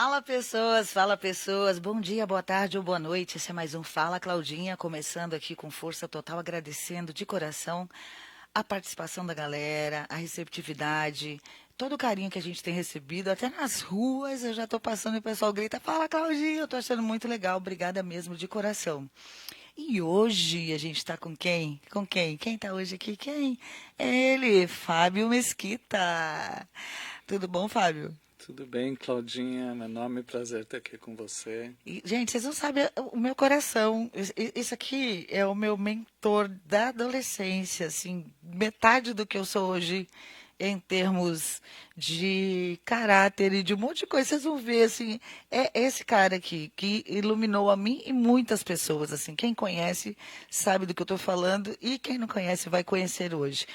Fala pessoas, bom dia, boa tarde ou boa noite. Esse é mais um Fala Claudinha, começando aqui com força total, agradecendo de coração a participação da galera, a receptividade, todo o carinho que a gente tem recebido, até nas ruas eu já estou passando e o pessoal grita, fala Claudinha, eu estou achando muito legal, obrigada mesmo de coração. E hoje a gente está com quem? Com quem? Quem está hoje aqui? Quem? Ele, Fábio Mesquita. Tudo bom, Fábio? Tudo bem, Claudinha? Meu enorme prazer estar aqui com você. Gente, vocês não sabem o meu coração. Isso aqui é o meu mentor da adolescência, assim, metade do que eu sou hoje em termos de caráter e de um monte de coisa. Vocês vão ver, assim, é esse cara aqui que iluminou a mim e muitas pessoas, assim. Quem conhece sabe do que eu estou falando e quem não conhece vai conhecer hoje.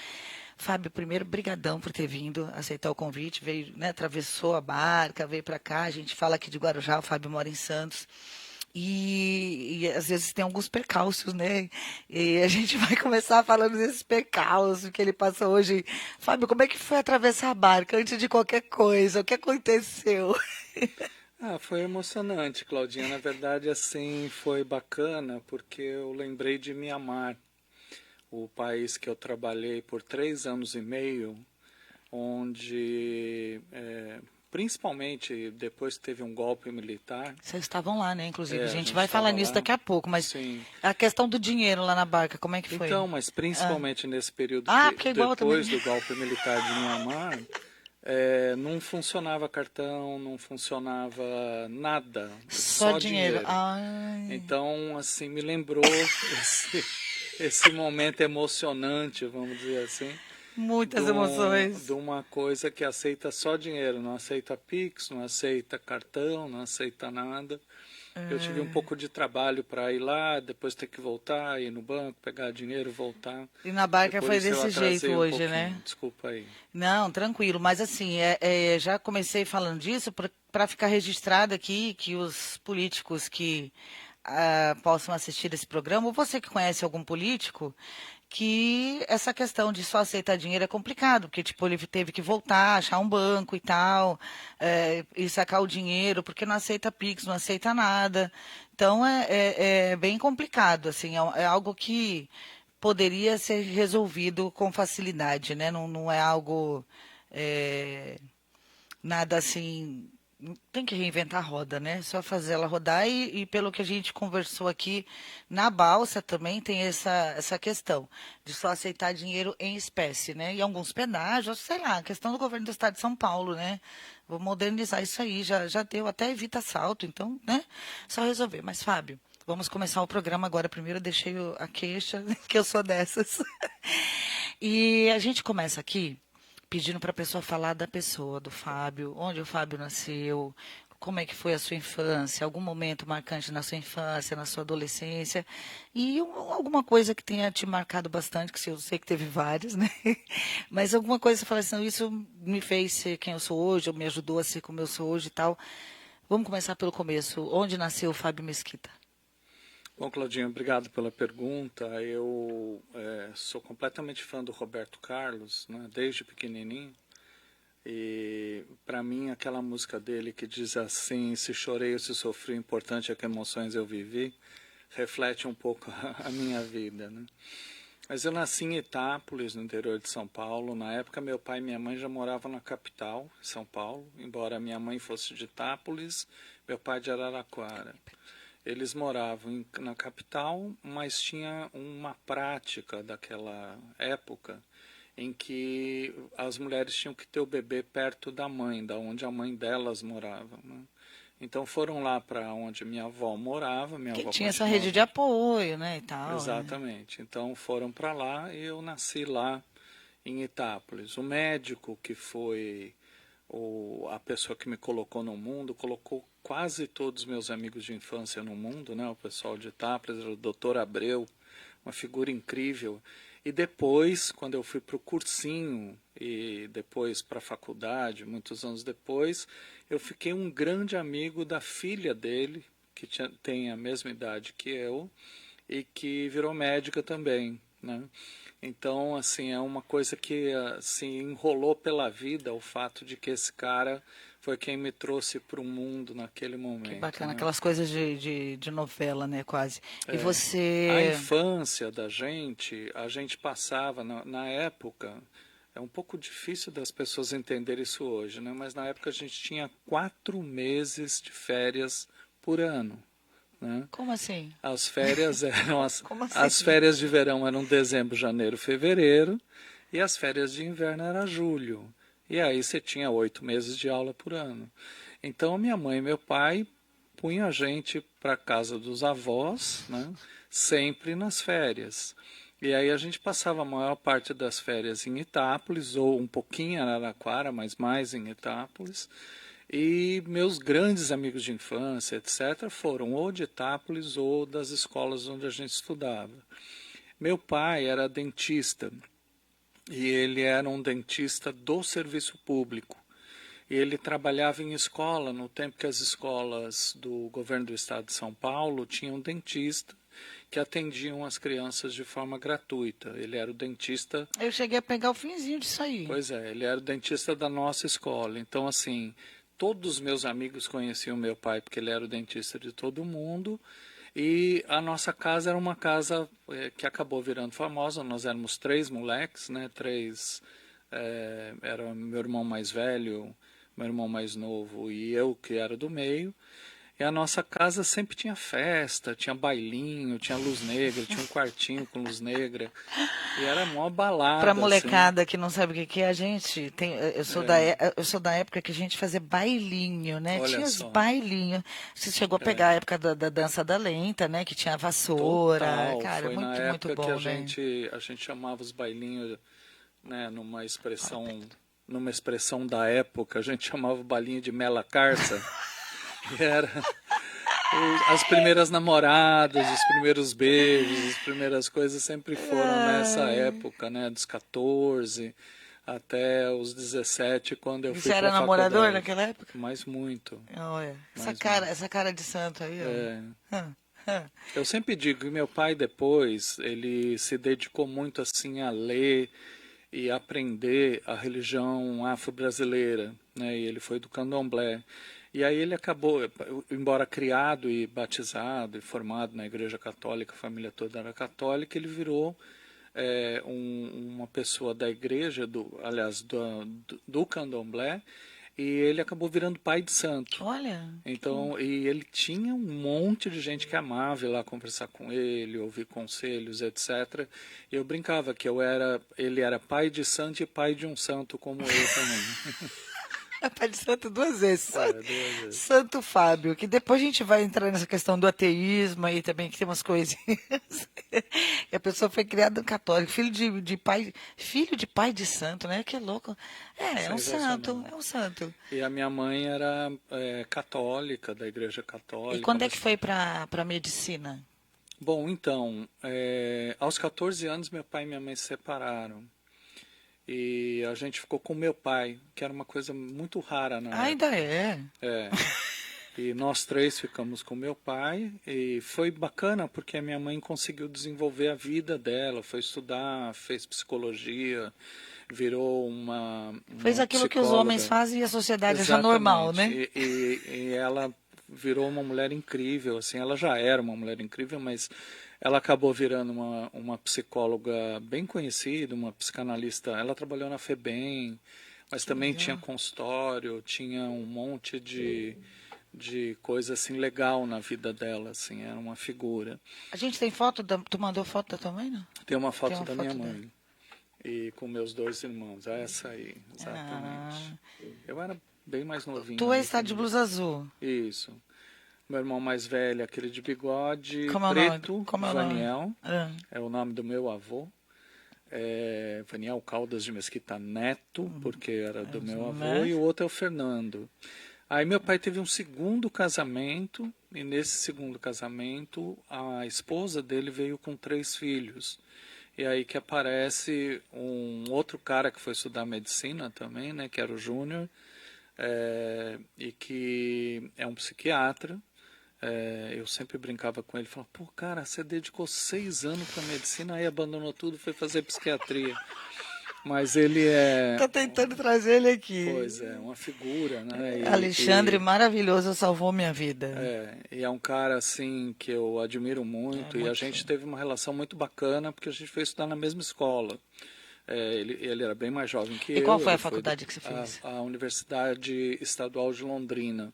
Fábio, primeiro, brigadão por ter vindo, aceitar o convite, veio, né, atravessou a barca, veio para cá, a gente fala aqui de Guarujá, o Fábio mora em Santos, e às vezes tem alguns percalços, né? E a gente vai começar falando desses percalços que ele passou hoje. Fábio, como é que foi atravessar a barca antes de qualquer coisa? O que aconteceu? Foi emocionante, Claudinha. Na verdade, assim, foi bacana porque eu lembrei de Mianmar, o país que eu trabalhei por 3 anos e meio, onde, principalmente depois que teve um golpe militar, Vocês estavam lá, né? Inclusive, a a gente gente vai falar estava nisso lá, daqui a pouco, mas sim. a questão do dinheiro lá na barca, como é que foi? Então, mas Ah, principalmente nesse período ah que porque é igual também. depois do golpe militar de Mianmar, não funcionava cartão, não funcionava nada, Só só dinheiro. dinheiro. Ai, Então, assim, me lembrou esse momento emocionante, vamos dizer assim, muitas de emoções. uma coisa que aceita só dinheiro, não aceita Pix, não aceita cartão, não aceita nada. Eu tive um pouco de trabalho para ir lá, depois ter que voltar, ir no banco, pegar dinheiro, voltar. E na E barca por foi isso eu desse jeito atrasei um hoje, pouquinho, né? desculpa aí. Não, tranquilo. Mas assim, já comecei falando disso para ficar registrado aqui que os políticos que possam assistir esse programa, ou você que conhece algum político, que essa questão de só aceitar dinheiro é complicado, porque tipo, ele teve que voltar, achar um banco e tal, e sacar o dinheiro, porque não aceita Pix, não aceita nada. Então é bem complicado, assim, é algo que poderia ser resolvido com facilidade, né? Não, não é algo é, nada assim. Não tem que reinventar a roda, né? Só fazer ela rodar e pelo que a gente conversou aqui na balsa também tem essa questão de só aceitar dinheiro em espécie, né? E alguns pedágios, sei lá, a questão do governo do estado de São Paulo, né? Vou modernizar isso aí, já deu, até evita assalto, então, né? Só resolver. Mas, Fábio, vamos começar o programa agora. Primeiro eu deixei a queixa, que eu sou dessas. E a gente começa aqui pedindo para a pessoa falar da pessoa, do Fábio, onde o Fábio nasceu, como é que foi a sua infância, algum momento marcante na sua infância, na sua adolescência, e alguma coisa que tenha te marcado bastante, que eu sei que teve várias, né? Mas alguma coisa que você fala assim, "Não, isso me fez ser quem eu sou hoje, ou me ajudou a ser como eu sou hoje e tal." Vamos começar pelo começo. Onde nasceu o Fábio Mesquita? Bom, Claudinho, obrigado pela pergunta. Eu sou completamente fã do Roberto Carlos, né, desde pequenininho. E para mim aquela música dele que diz assim: se chorei ou se sofri, o importante é que emoções eu vivi, reflete um pouco a minha vida, né? Mas eu nasci em Itápolis, no interior de São Paulo. Na época, meu pai e minha mãe já moravam na capital, São Paulo, embora minha mãe fosse de Itápolis, meu pai de Araraquara. Eles moravam na capital, mas tinha uma prática daquela época em que as mulheres tinham que ter o bebê perto da mãe, da onde a mãe delas morava, né? Então foram lá para onde minha avó morava, minha Que avó tinha essa rede de continuava. apoio, né, e tal. Exatamente. Então foram para lá e eu nasci lá em Itápolis. O médico que foi a pessoa que me colocou no mundo, colocou quase todos os meus amigos de infância no mundo, né? O pessoal de Itápolis, o Dr. Abreu, uma figura incrível. E depois, quando eu fui para o cursinho e depois para a faculdade, muitos anos depois, eu fiquei um grande amigo da filha dele, que tem a mesma idade que eu, e que virou médica também, né? Então, assim, é uma coisa que assim enrolou pela vida o fato de que esse cara foi quem me trouxe para o mundo naquele Que momento, bacana, né? aquelas coisas de novela, né, quase. E A você... infância da gente, a gente passava, na época, é um pouco difícil das pessoas entenderem isso hoje, né? Mas na época a gente tinha 4 meses de férias por ano, né? Como assim? As férias eram Como as assim? férias de verão eram dezembro, janeiro, fevereiro, e as férias de inverno era julho. E aí você tinha 8 meses de aula por ano. Então minha mãe e meu pai punham a gente para casa dos avós, né? Sempre nas férias. E aí a gente passava a maior parte das férias em Itápolis, ou um pouquinho em Araraquara, mas mais em Itápolis. E meus grandes amigos de infância, etc., foram ou de Itápolis ou das escolas onde a gente estudava. Meu pai era dentista e ele era um dentista do serviço público. E ele trabalhava em escola no tempo que as escolas do governo do estado de São Paulo tinham um dentista que atendiam as crianças de forma gratuita. Ele era o dentista. Eu cheguei a pegar o finzinho disso aí. Pois é, ele era o dentista da nossa escola. Então, assim, todos os meus amigos conheciam meu pai porque ele era o dentista de todo mundo. E a nossa casa era uma casa que acabou virando famosa. Nós éramos 3 moleques, né? Era meu irmão mais velho, meu irmão mais novo e eu que era do meio. E a nossa casa sempre tinha festa, tinha bailinho, tinha luz negra, tinha um quartinho com luz negra. E era mó Pra balada, assim. molecada que não sabe o que que é, a gente tem, eu sou da época que a gente fazia bailinho, né? Olha Tinha os só. bailinhos. Você chegou a pegar a É, época da dança da lenta, né? Que tinha a vassoura. total. Cara, Foi na muito, muito época que bom, né? a gente chamava os bailinhos, né, numa expressão da época, a gente chamava o bailinho de mela carça. E era as primeiras namoradas, os primeiros beijos, as primeiras coisas sempre foram nessa Ai. época, né, dos 14 até os 17, quando eu fui Você para era a namorador faculdade. naquela época? Mas muito, Olha, mais muito. essa cara de santo aí, É, ó. Hã, hã. eu sempre digo que meu pai depois, ele se dedicou muito assim a ler e aprender a religião afro-brasileira, né? E ele foi do Candomblé. E aí ele acabou, embora criado e batizado e formado na Igreja Católica, a família toda era católica, ele virou uma pessoa da igreja, aliás, do Candomblé, e ele acabou virando pai de santo. Olha, Então, e ele tinha um monte de gente que amava ir lá conversar com ele, ouvir conselhos, etc. E eu brincava que ele era pai de santo e pai de um santo como eu também. é pai de santo duas vezes. É, 2 vezes. Santo Fábio, que depois a gente vai entrar nessa questão do ateísmo aí também, que tem umas coisinhas. E a pessoa foi criada católico, filho de pai de santo, né? Que louco. É um santo, Sensacional. é um santo. E a minha mãe era católica, da Igreja E Católica, quando é que mas foi para medicina? bom, então, aos 14 anos meu pai e minha mãe se separaram. E a gente ficou com meu pai, que era uma coisa muito rara na Ainda época. é. É. E nós 3 ficamos com meu pai e foi bacana porque a minha mãe conseguiu desenvolver a vida dela, foi estudar, fez psicologia, virou Fez uma aquilo que os homens psicóloga. fazem e a sociedade acha normal, Exatamente. né? E ela virou uma mulher incrível, assim, ela já era uma mulher incrível, mas ela acabou virando uma psicóloga bem conhecida, uma psicanalista. Ela trabalhou na FEBEM, mas Que também tinha legal. consultório, tinha um monte de coisa assim legal na vida dela, assim, era uma figura. A gente tem foto tu mandou foto da tua mãe, não? Tem uma Tem foto uma da minha foto dela. mãe e com meus 2 irmãos, essa aí, Ah, exatamente. Eu era bem mais novinho tu ali está de também. blusa azul. Isso. Meu irmão mais velho, aquele de bigode Como é o nome? preto, Como é o nome? Vaniel, Ah, é o nome do meu avô. Vaniel Caldas de Mesquita Neto, porque era do meu avô, né? e o outro é o Fernando. Aí meu pai teve um segundo casamento, e nesse segundo casamento a esposa dele veio com 3 filhos. E aí que aparece um outro cara que foi estudar medicina também, né, que era o Júnior, e que é um psiquiatra. Eu sempre brincava com ele, falava, pô, cara, você dedicou 6 anos para medicina, aí abandonou tudo, foi fazer psiquiatria. Mas ele é, Tô tentando trazer ele aqui. pois é, uma figura, né? Alexandre, maravilhoso, salvou minha vida. E é um cara assim que eu admiro É muito e a muito gente fã. teve uma relação muito bacana porque a gente foi estudar na mesma escola. Ele era bem mais jovem que E qual eu, foi ele a foi faculdade que você fez? a Universidade Estadual de Londrina,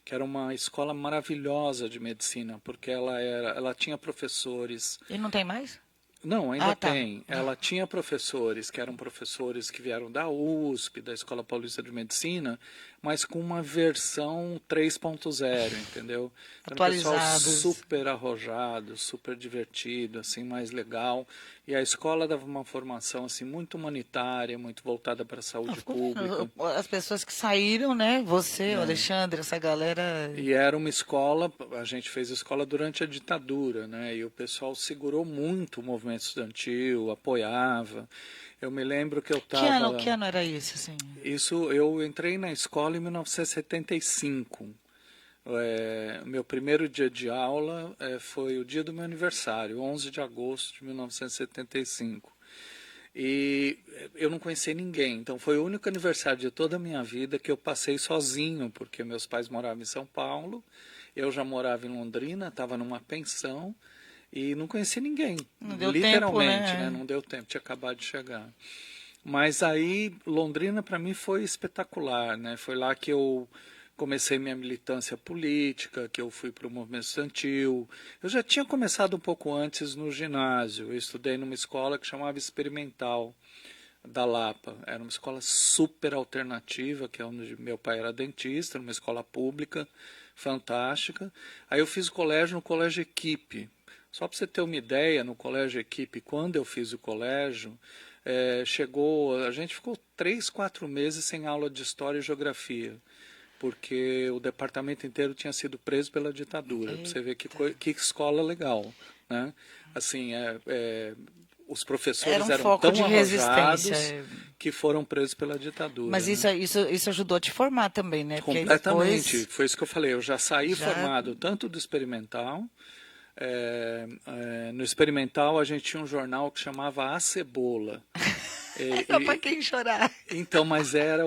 que era uma escola maravilhosa de medicina, porque ela tinha professores. E não tem mais? Não, ainda Ah, tá. tem. Ela tinha professores que eram professores que vieram da USP, da Escola Paulista de Medicina, mas com uma versão 3.0, entendeu? Era um pessoal Atualizados. super arrojado, super divertido, assim, mais legal. E a escola dava uma formação assim muito humanitária, muito voltada para a Não, saúde ficou vendo. pública. As pessoas que saíram, né? Você, o É. Alexandre, essa galera. E era uma escola, a gente fez escola durante a ditadura, né? E o pessoal segurou muito o movimento estudantil, apoiava. Eu me lembro que eu Que estava. ano era isso, assim? Isso, eu entrei na escola em 1975. Meu primeiro dia de aula foi o dia do meu aniversário, 11 de agosto de 1975. E eu não conheci ninguém, então foi o único aniversário de toda a minha vida que eu passei sozinho, porque meus pais moravam em São Paulo, eu já morava em Londrina, estava numa pensão e não conheci ninguém, Não deu tempo, literalmente, né? né? Não deu tempo, tinha acabado de chegar. Mas aí Londrina para mim foi espetacular, né? Foi lá que eu comecei minha militância política, que eu fui para o movimento estudantil. Eu já tinha começado um pouco antes no ginásio. Eu estudei numa escola que chamava Experimental da Lapa. Era uma escola super alternativa, que é onde meu pai era dentista, uma escola pública, fantástica. Aí eu fiz o colégio no Colégio Equipe. Só para você ter uma ideia, no Colégio Equipe, quando eu fiz o colégio, a gente ficou 3, 4 meses sem aula de História e Geografia, porque o departamento inteiro tinha sido preso pela ditadura. Pra você ver Eita. que escola legal, né? Assim, os Era professores um eram foco de tão resistência. arrojados que foram presos pela Mas ditadura, isso, né? isso ajudou a te formar também, né? Porque aí Completamente. depois Foi isso que eu falei. Eu já saí já. formado tanto do experimental. No experimental a gente tinha um jornal que chamava A Cebola. Era pra E, quem chorar. então, mas era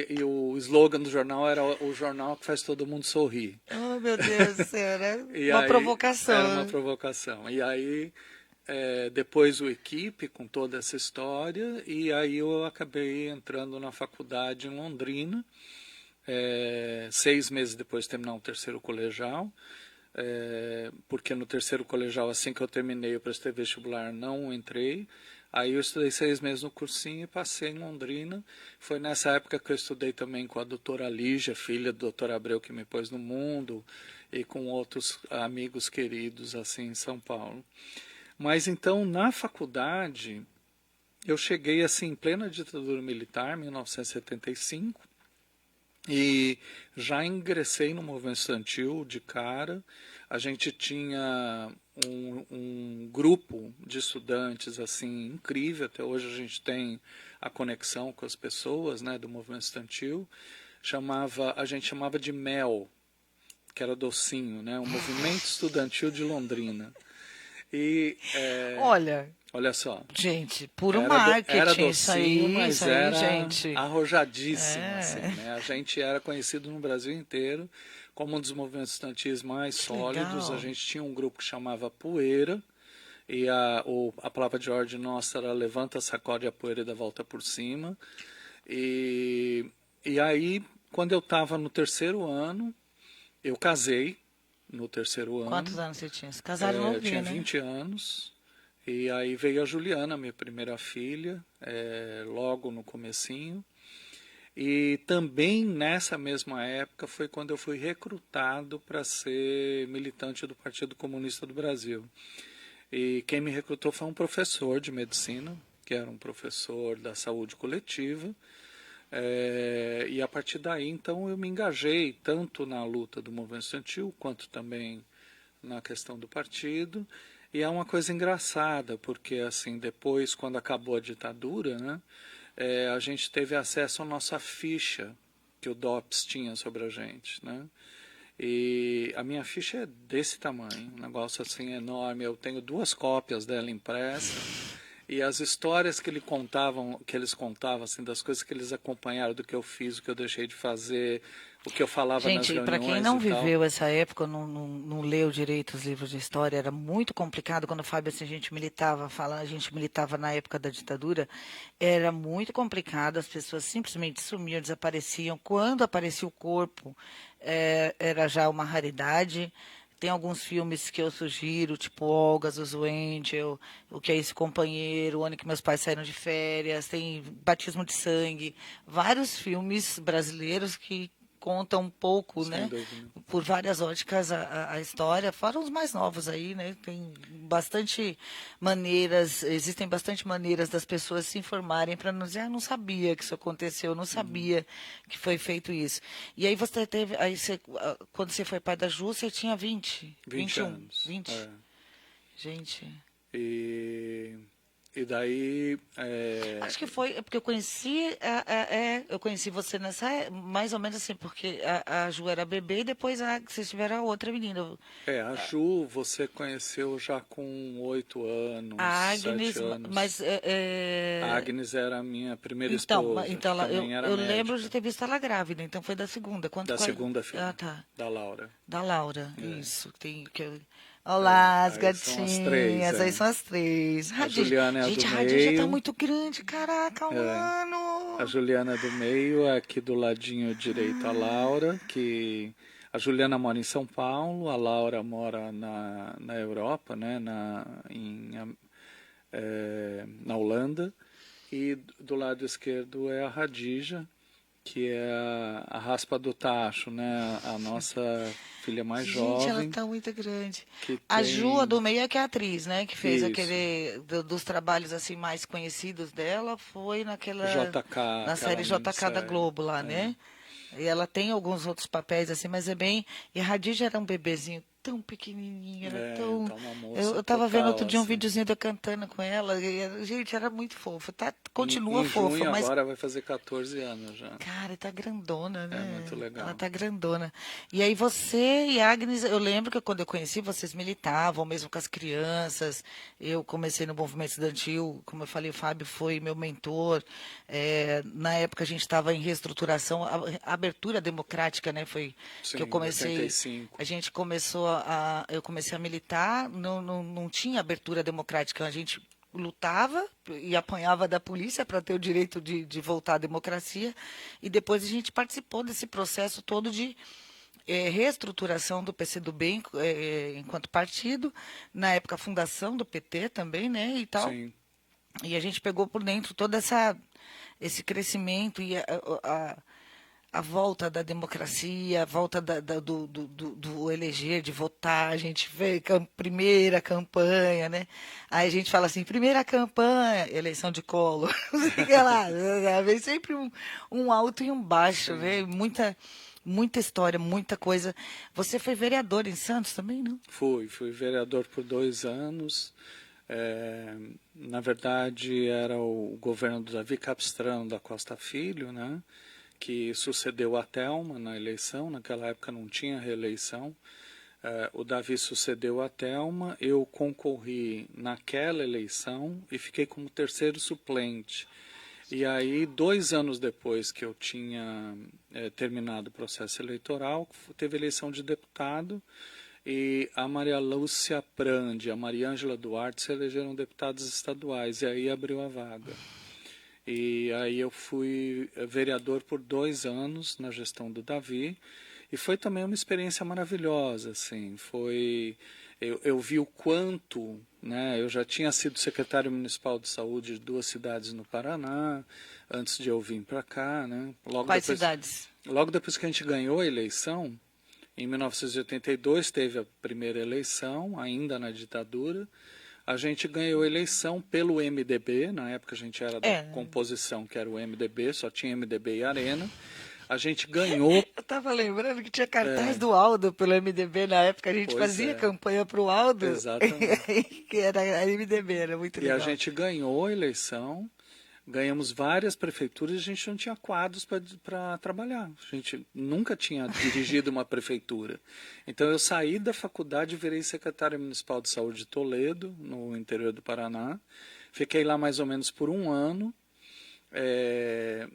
e o slogan do jornal era o jornal que faz todo mundo sorrir. Oh, meu Deus do céu, era E uma aí era uma provocação. provocação. E aí depois o Equipe com toda essa história e aí eu acabei entrando na faculdade em Londrina, 6 meses depois de terminar o terceiro colegial. Porque no terceiro colegial, assim que eu terminei, eu prestei vestibular, não entrei. Aí eu estudei 6 meses no cursinho e passei em Londrina. Foi nessa época que eu estudei também com a doutora Lígia, filha do doutor Abreu, que me pôs no mundo, e com outros amigos queridos assim em São Paulo. Mas então, na faculdade, eu cheguei assim em plena ditadura militar, 1975, e já ingressei no movimento estudantil de cara. A gente tinha um grupo de estudantes assim incrível. Até hoje a gente tem a conexão com as pessoas, né, do movimento estudantil. A gente chamava de MEL, que era docinho, né, o Movimento Estudantil de Londrina. E Olha, olha só, gente, puro era marketing, docinho, isso mas aí, era gente. arrojadíssimo, assim, É, né? A gente era conhecido no Brasil inteiro como um dos movimentos estudantis mais que sólidos. A legal. gente tinha um grupo que chamava Poeira, e a palavra de ordem nossa era levanta, sacode a poeira e dá volta por cima. E, e aí, quando eu estava no terceiro ano, eu casei no terceiro Quantos ano. anos você tinha? Se casaram Eu tinha novinho, né? 20 anos. E aí veio a Juliana, minha primeira filha, logo no comecinho. E também nessa mesma época foi quando eu fui recrutado para ser militante do Partido Comunista do Brasil. E quem me recrutou foi um professor de medicina, que era um professor da saúde coletiva. E a partir daí, então, eu me engajei tanto na luta do movimento estudantil, quanto também na questão do partido. E é uma coisa engraçada, porque assim, depois, quando acabou a ditadura, né, a gente teve acesso à nossa ficha que o DOPS tinha sobre a gente, né? E a minha ficha é desse tamanho, um negócio assim enorme. Eu tenho 2 cópias dela impressa. E as histórias que eles contavam, assim, das coisas que eles acompanharam, do que eu fiz, o que eu deixei de fazer, o que eu falava nas Gente, para quem reuniões não e tal. viveu essa época, não leu direito os livros de história, era muito complicado quando o Fábio, assim, a gente militava na época da ditadura, era muito complicado, as pessoas simplesmente sumiam, desapareciam. Quando aparecia o corpo, era já uma raridade. Tem alguns filmes que eu sugiro, tipo Olga, Zuzu Angel, O Que É Esse Companheiro, O Ano Que Meus Pais Saíram de Férias, tem Batismo de Sangue, vários filmes brasileiros que contam um pouco, Sem né, dúvida. por várias óticas a história, fora os mais novos aí, né, existem bastante maneiras das pessoas se informarem para não dizer, não sabia que isso aconteceu, não sabia que foi feito isso. E aí quando você foi pai da Ju, você tinha 20, 20 21, anos. 20. Gente, E, e daí, acho que foi, é porque eu conheci, eu conheci você mais ou menos assim, porque a Ju era bebê e depois vocês tiveram a outra menina. a Ju você conheceu já com 8 anos, A 7 Agnes, anos. mas A Agnes era a minha primeira então, esposa, que também era eu lembro de médica, ter visto ela grávida, então foi da segunda. da segunda Ah, filha, tá. da Laura. Da Laura, É, isso. Olá, as aí são as três, gatinhas. Aí são as três. A Juliana é a do Gente, a Radija tá meio, muito grande, caraca, é, a mano. Juliana é do meio, é aqui do ladinho direito a Laura, que a Juliana mora em São Paulo, a Laura mora na Europa, né, na Holanda, e do lado esquerdo é a Radija, que é a raspa do tacho, né, a nossa filha mais Gente, ela jovem, tá muito grande. que A Ju, a tem do meio, é que é a atriz, né? Que fez isso, aquele dos trabalhos assim mais conhecidos dela, foi JK, na série aquela JK da minissérie. Globo lá, É. né? E ela tem alguns outros papéis assim, mas é bem. E a Radija era um bebezinho tão pequenininho, era tão. Tá uma Eu moça tava vendo outro total, dia um assim. videozinho da cantando com ela, gente, era muito fofa. Tá, Em, continua em fofa, junho mas agora vai fazer 14 anos já. cara, tá grandona, É muito né? Ela legal. tá grandona. E aí você e a Agnes, eu lembro que quando eu conheci, vocês militavam mesmo com as crianças. Eu comecei no movimento estudantil, como eu falei, o Fábio foi meu mentor. Na época a gente estava em reestruturação, a abertura democrática, né? Foi que eu Sim, comecei. 85. A gente eu comecei a militar, não tinha abertura democrática, a gente lutava e apanhava da polícia para ter o direito de voltar à democracia. E depois a gente participou desse processo todo de reestruturação do PCdoB enquanto partido, na época a fundação do PT também, né, e tal. Sim, E a gente pegou por dentro esse crescimento e a volta da democracia, a volta do eleger, de votar. A gente fez primeira campanha, né? Aí a gente fala assim, primeira campanha, eleição de Collor, não sei o que lá. Vem sempre um alto e um baixo, né? sim. Muita história, muita coisa. Você foi vereador em Santos também, não? Fui vereador por 2 anos. Na verdade, era o governo do Davi Capistrano da Costa Filho, né? Que sucedeu a Thelma na eleição. Naquela época não tinha reeleição. O Davi sucedeu a Thelma, eu concorri naquela eleição e fiquei como terceiro suplente. E aí, 2 anos depois que eu tinha terminado o processo eleitoral, teve eleição de deputado e a Maria Lúcia Prandi e a Maria Ângela Duarte se elegeram deputados estaduais e aí abriu a vaga. E aí eu fui vereador por 2 anos na gestão do Davi e foi também uma experiência maravilhosa, assim, eu vi o quanto, né, eu já tinha sido secretário municipal de saúde de 2 cidades no Paraná, antes de eu vir para cá, né, Quais cidades? logo depois que a gente ganhou a eleição, em 1982 teve a primeira eleição, ainda na ditadura, a gente ganhou a eleição pelo MDB, na época a gente era da É. composição que era o MDB, só tinha MDB e Arena, a gente ganhou. Eu tava lembrando que tinha cartaz do Aldo pelo MDB na época, a gente Pois fazia é, campanha pro Aldo, exatamente. que era a MDB, era muito E a legal. gente ganhou a eleição, ganhamos várias prefeituras e a gente não tinha quadros para trabalhar. A gente nunca tinha dirigido uma prefeitura. Então eu saí da faculdade e virei secretário municipal de saúde de Toledo, no interior do Paraná. Fiquei lá mais ou menos por um ano.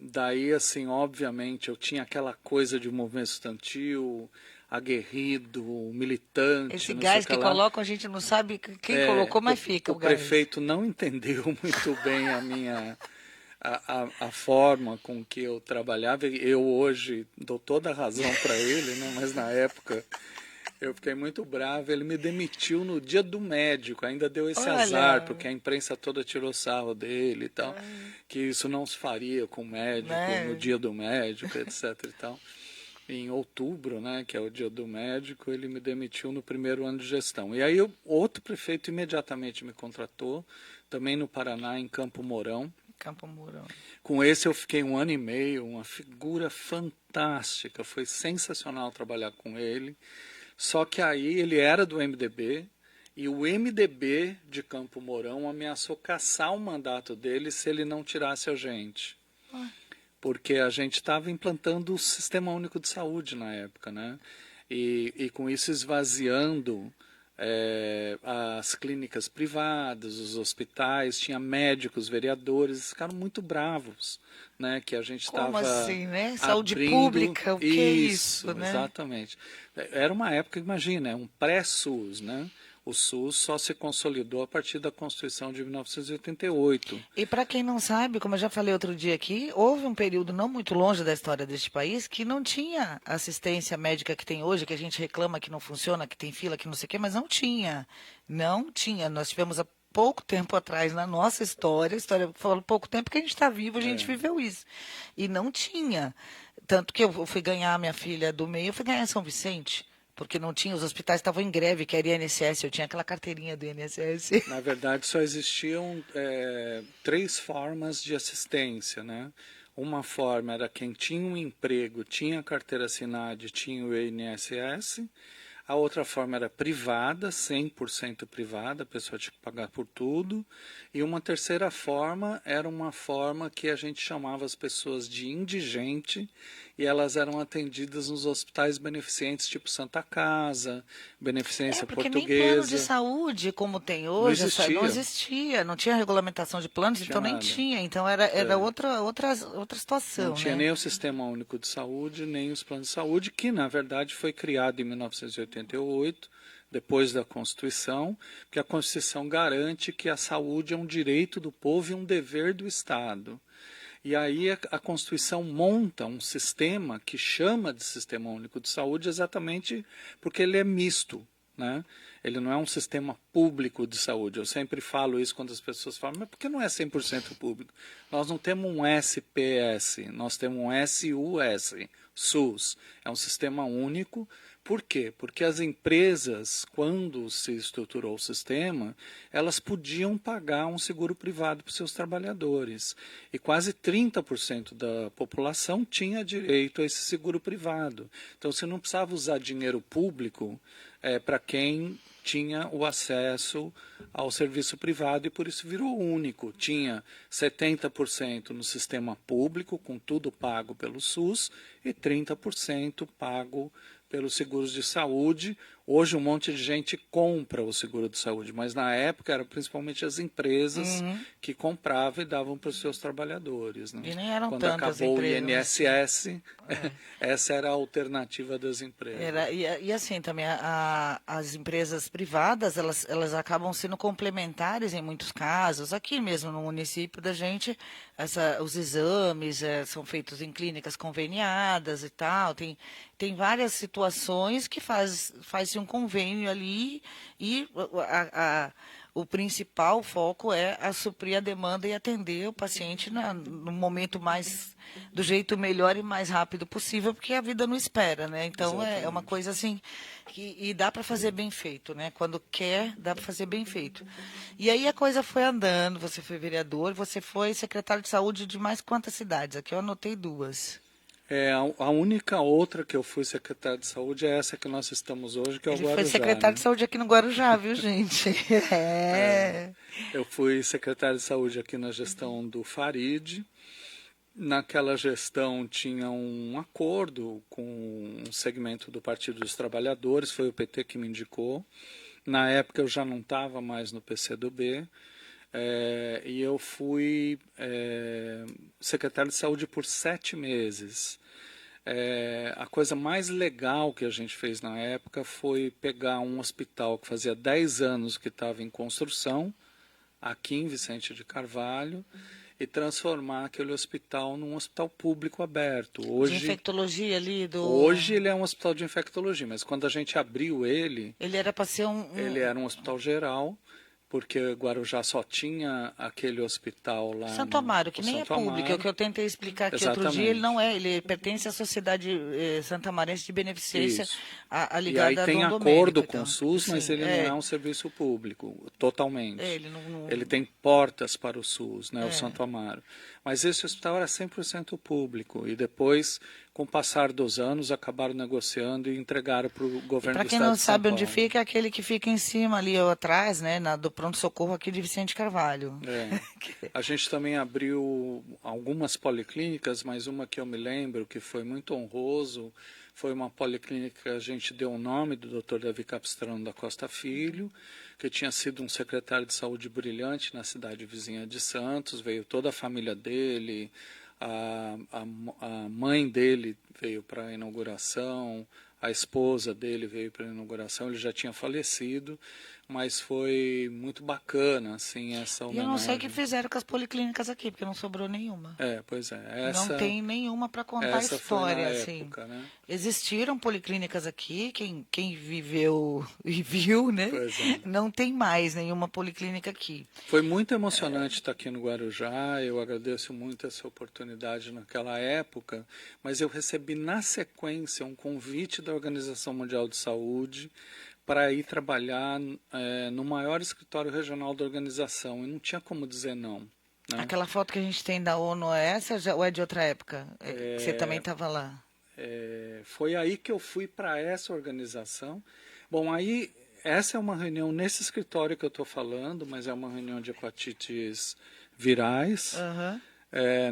Daí, assim, obviamente, eu tinha aquela coisa de movimento estudantil, aguerrido, militante, Esse não sei o gás que que lá. colocam, a gente não sabe quem colocou, mas fica O o gás. prefeito não entendeu muito bem a forma com que eu trabalhava. Eu hoje dou toda a razão para ele, né? Mas na época eu fiquei muito bravo. Ele me demitiu no dia do médico. Ainda deu esse azar, Olha, porque a imprensa toda tirou sarro dele e tal, que isso não se faria com o médico no né? dia do médico, etc. e tal. Em outubro, né, que é o dia do médico, ele me demitiu no primeiro ano de gestão. E aí outro prefeito imediatamente me contratou, também no Paraná, em Campo Mourão. Campo Mourão. Com esse eu fiquei um ano e meio, uma figura fantástica, foi sensacional trabalhar com ele. Só que aí ele era do MDB e o MDB de Campo Mourão ameaçou cassar o mandato dele se ele não tirasse a gente. Porque a gente estava implantando o Sistema Único de Saúde na época, né? E com isso esvaziando as clínicas privadas, os hospitais, tinha médicos, vereadores, ficaram muito bravos, né? Que a gente Como estava assim, né? Saúde abrindo pública, o que é isso, né? exatamente. Era uma época, imagina, um pré-SUS, né? O SUS só se consolidou a partir da Constituição de 1988. E para quem não sabe, como eu já falei outro dia aqui, houve um período não muito longe da história deste país que não tinha assistência médica que tem hoje, que a gente reclama que não funciona, que tem fila, que não sei o quê, mas não tinha. Não tinha. Nós tivemos há pouco tempo atrás na nossa história, falo pouco tempo que a gente está vivo, a gente viveu isso. E não tinha. Tanto que eu fui ganhar a minha filha do meio, eu fui ganhar em São Vicente. Porque não tinha, os hospitais estavam em greve, que era INSS, eu tinha aquela carteirinha do INSS. Na verdade, só existiam três formas de assistência, né? Uma forma era quem tinha um emprego, tinha carteira assinada, tinha o INSS. A outra forma era privada, 100% privada, a pessoa tinha que pagar por tudo. E uma terceira forma era uma forma que a gente chamava as pessoas de indigente, e elas eram atendidas nos hospitais beneficentes, tipo Santa Casa, Beneficência Porque nem plano de Portuguesa. saúde como tem Não hoje, não existia, existia, não tinha regulamentação de planos, não tinha então nem nada. tinha. Então era outra Não situação, tinha né? nem o Sistema Único de Saúde, nem os planos de saúde, que na verdade foi criado em 1988, depois da Constituição, porque a Constituição garante que a saúde é um direito do povo e um dever do Estado. E aí a Constituição monta um sistema que chama de Sistema Único de Saúde exatamente porque ele é misto, né? Ele não é um sistema público de saúde. Eu sempre falo isso quando as pessoas falam, mas por que não é 100% público? Nós não temos um SPS, nós temos um SUS, SUS. É um sistema único. Por quê? Porque as empresas, quando se estruturou o sistema, elas podiam pagar um seguro privado para os seus trabalhadores. E quase 30% da população tinha direito a esse seguro privado. Então, você não precisava usar dinheiro público para quem tinha o acesso ao serviço privado e por isso virou único. Tinha 70% no sistema público, com tudo pago pelo SUS, e 30% pago pelos seguros de saúde. Hoje um monte de gente compra o seguro de saúde, mas na época eram principalmente as empresas que compravam e davam para os seus trabalhadores, né? E nem eram Quando tantas acabou o empresas assim. INSS, essa era a alternativa das empresas. E assim também as empresas privadas elas acabam sendo complementares em muitos casos. Aqui mesmo no município da gente, os exames são feitos em clínicas conveniadas e tal. Tem várias situações que faz-se um convênio ali e o principal foco é a suprir a demanda e atender o paciente no momento do jeito melhor e mais rápido possível, porque a vida não espera, né? Então é uma Exatamente. coisa assim e dá para fazer bem feito, né? Quando quer, dá para fazer bem feito. E aí a coisa foi andando, você foi vereador, você foi secretário de saúde de mais quantas cidades? Aqui eu anotei duas. A única outra que eu fui secretário de saúde é essa que nós estamos hoje, que é o Ele foi Guarujá, secretário né? de saúde aqui no Guarujá, viu, gente? É. Eu fui secretário de saúde aqui na gestão do Farid. Naquela gestão tinha um acordo com um segmento do Partido dos Trabalhadores, foi o PT que me indicou. Na época eu já não estava mais no PCdoB. E eu fui secretário de saúde por 7 meses. A coisa mais legal que a gente fez na época foi pegar um hospital que fazia 10 anos que estava em construção, aqui em Vicente de Carvalho, e transformar aquele hospital num hospital público aberto. De infectologia ali do... Hoje ele é um hospital de infectologia, mas quando a gente abriu ele... Ele era para ser Ele era um hospital geral, porque Guarujá só tinha aquele hospital lá Santo Amaro, que nem é público, é o que eu tentei explicar aqui outro dia, ele não é, ele pertence à Sociedade Santamarense de Beneficência, ligada e aí tem a Dom acordo Domênico, com então. o SUS, Sim, mas ele não é um serviço público, totalmente. Não... Ele tem portas para o SUS, né, o Santo Amaro. Mas esse hospital era 100% público, e depois, com o passar dos anos, acabaram negociando e entregaram para o governo do Estado de São Paulo. Para quem não sabe onde fica, é aquele que fica em cima ali ou atrás, né, do pronto-socorro aqui de Vicente Carvalho. A gente também abriu algumas policlínicas, mas uma que eu me lembro que foi muito honroso, foi uma policlínica que a gente deu o nome do Dr. Davi Capistrano da Costa Filho, que tinha sido um secretário de saúde brilhante na cidade vizinha de Santos, veio toda a família dele, a mãe dele veio para a inauguração, a esposa dele veio para a inauguração, ele já tinha falecido, mas foi muito bacana, assim, essa homenagem. E eu não sei o que fizeram com as policlínicas aqui, porque não sobrou nenhuma. Pois é. Não tem nenhuma para contar a história, assim. Época, né? Existiram policlínicas aqui, quem viveu e viu, né? Pois é. Não tem mais nenhuma policlínica aqui. Foi muito emocionante estar aqui no Guarujá, eu agradeço muito essa oportunidade naquela época, mas eu recebi na sequência um convite da Organização Mundial de Saúde para ir trabalhar no maior escritório regional da organização, e não tinha como dizer não. Né? Aquela foto que a gente tem da ONU é essa ou é de outra época? Você também estava lá? Foi aí que eu fui para essa organização. Bom, aí essa é uma reunião nesse escritório que eu estou falando, mas é uma reunião de hepatites virais. Uhum.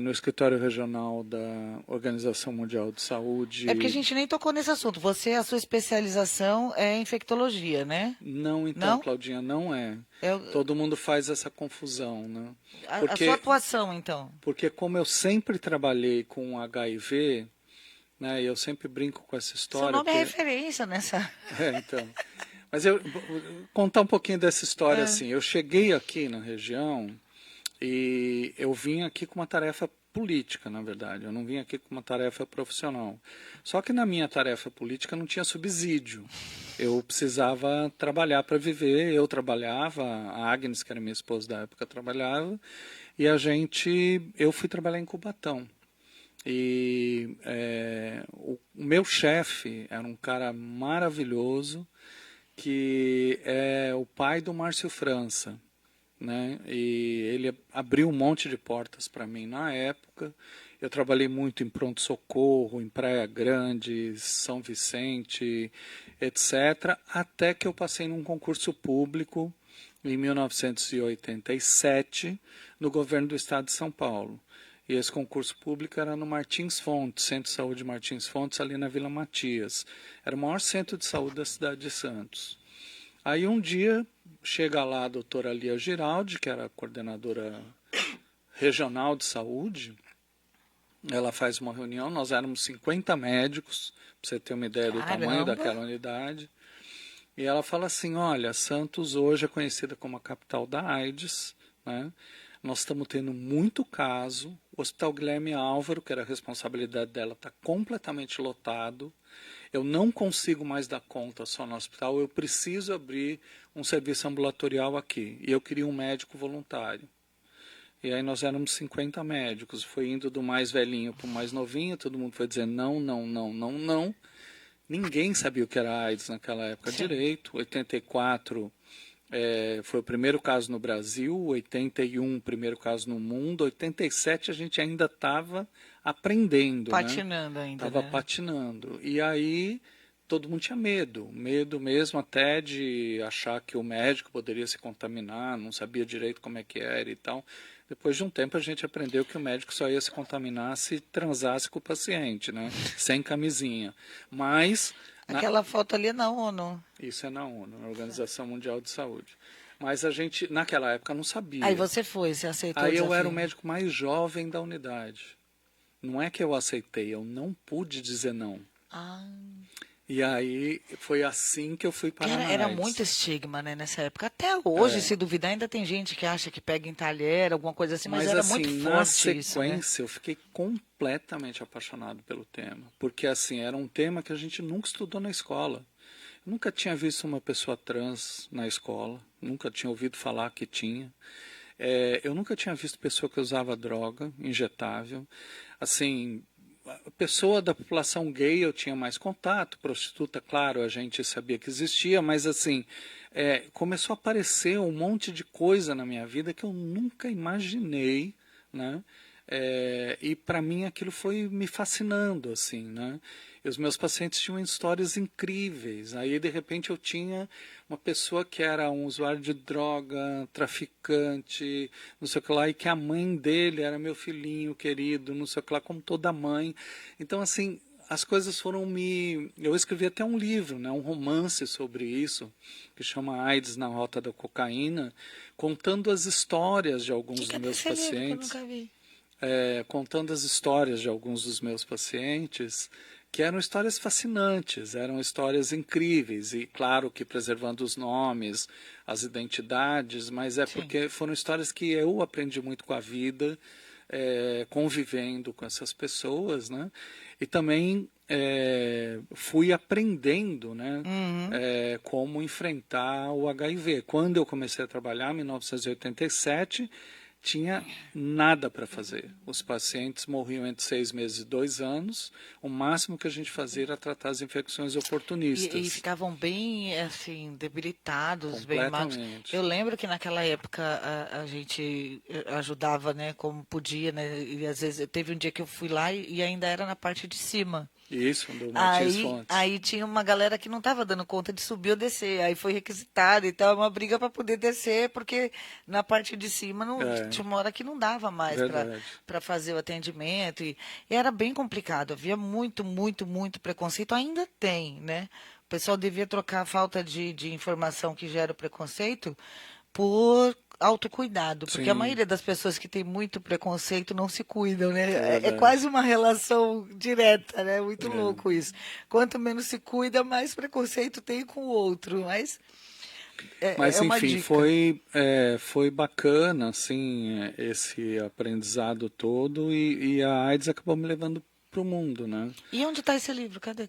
No escritório regional da Organização Mundial de Saúde. É porque a gente nem tocou nesse assunto. A sua especialização é infectologia, né? Não, então, não? Claudinha, não é. Todo mundo faz essa confusão, né? A sua atuação, então? Porque como eu sempre trabalhei com HIV, né, eu sempre brinco com essa história. Seu nome é referência nessa... Então. Mas eu vou contar um pouquinho dessa história assim. Eu cheguei aqui na região... E eu vim aqui com uma tarefa política, na verdade. Eu não vim aqui com uma tarefa profissional. Só que na minha tarefa política não tinha subsídio. Eu precisava trabalhar para viver. Eu trabalhava, a Agnes, que era minha esposa da época, trabalhava. E eu fui trabalhar em Cubatão. E o meu chefe era um cara maravilhoso, que é o pai do Márcio França. Né? E ele abriu um monte de portas para mim na época. Eu trabalhei muito em pronto-socorro, em Praia Grande, São Vicente, etc., até que eu passei num concurso público em 1987 no governo do estado de São Paulo. E esse concurso público era no Martins Fontes, Centro de Saúde Martins Fontes, ali na Vila Matias. Era o maior centro de saúde da cidade de Santos. Aí um dia chega lá a doutora Lia Giraldi, que era a coordenadora regional de saúde. Ela faz uma reunião, nós éramos 50 médicos, para você ter uma ideia do tamanho daquela unidade. E ela fala assim, olha, Santos hoje é conhecida como a capital da AIDS, né? Nós estamos tendo muito caso, o Hospital Guilherme Álvaro, que era a responsabilidade dela, está completamente lotado. Eu não consigo mais dar conta só no hospital, eu preciso abrir um serviço ambulatorial aqui. E eu queria um médico voluntário. E aí nós éramos 50 médicos, foi indo do mais velhinho para o mais novinho, todo mundo foi dizendo não, não, não, não, não. Ninguém sabia o que era AIDS naquela época direito. 84 foi o primeiro caso no Brasil, 81 o primeiro caso no mundo, 87 a gente ainda estava aprendendo. Patinando ainda. Estava patinando. E aí todo mundo tinha medo mesmo até de achar que o médico poderia se contaminar, não sabia direito como é que era e tal. Depois de um tempo a gente aprendeu que o médico só ia se contaminar se transasse com o paciente, né? Sem camisinha. Mas... Aquela foto ali é na ONU. Isso é na ONU, na Organização Mundial de Saúde. Mas a gente, naquela época, não sabia. Aí você aceitou o Aí eu desafio. era o médico mais jovem da unidade. Não é que eu aceitei, eu não pude dizer não. Ah, E aí foi assim que eu fui que parar na era muito AIDS. estigma, né, nessa época. Até hoje, É, se duvidar, ainda tem gente que acha que pega em talher, alguma coisa assim, mas mas era assim, muito na forte isso, né? sequência eu fiquei completamente apaixonado pelo tema. Porque assim, era um tema que a gente nunca estudou na escola. Eu nunca tinha visto uma pessoa trans na escola, nunca tinha ouvido falar que tinha. Eu nunca tinha visto pessoa que usava droga injetável. Assim, a pessoa da população gay eu tinha mais contato, prostituta, claro, a gente sabia que existia, mas assim, começou a aparecer um monte de coisa na minha vida que eu nunca imaginei, né? E para mim aquilo foi me fascinando, assim, né? E os meus pacientes tinham histórias incríveis. Aí, de repente, eu tinha uma pessoa que era um usuário de droga, traficante, não sei o que lá, e que a mãe dele era meu filhinho querido, não sei o que lá, como toda mãe. Então, assim, as coisas foram me... Eu escrevi até um livro, né, um romance sobre isso, que chama AIDS na Rota da Cocaína, contando as histórias de alguns Que dos é meus desse livro que eu pacientes, nunca vi? contando as histórias de alguns dos meus pacientes, que eram histórias fascinantes, eram histórias incríveis, e claro que preservando os nomes, as identidades, mas é Sim. porque foram histórias que eu aprendi muito com a vida, convivendo com essas pessoas, né? E também fui aprendendo, né? Uhum. Como enfrentar o HIV. Quando eu comecei a trabalhar, em 1987, tinha nada para fazer. Os pacientes morriam entre 6 meses e 2 anos. O máximo que a gente fazia era tratar as infecções E oportunistas. ficavam bem, assim, debilitados, bem magros. Eu Completamente. lembro que naquela época a gente ajudava, né, como podia, né, e às vezes teve um dia que eu fui lá e ainda era na parte de cima. Isso, do Martins Aí, Fontes. aí tinha uma galera que não estava dando conta de subir ou descer. Aí foi requisitado, então é uma briga para poder descer, porque na parte de cima não, É, tinha uma hora que não dava mais verdade. para fazer o atendimento. E era bem complicado. Havia muito, muito, muito preconceito. Ainda tem, né? O pessoal devia trocar a falta de informação que gera o preconceito por autocuidado, porque a Sim, maioria das pessoas que tem muito preconceito não se cuidam, né? é É verdade. quase uma relação direta, né? Muito É. louco isso. Quanto menos se cuida, mais preconceito tem com o outro. Mas é Mas uma enfim, dica. foi bacana assim, esse aprendizado todo, e a AIDS acabou me levando para o mundo, né? E onde está esse livro? Cadê?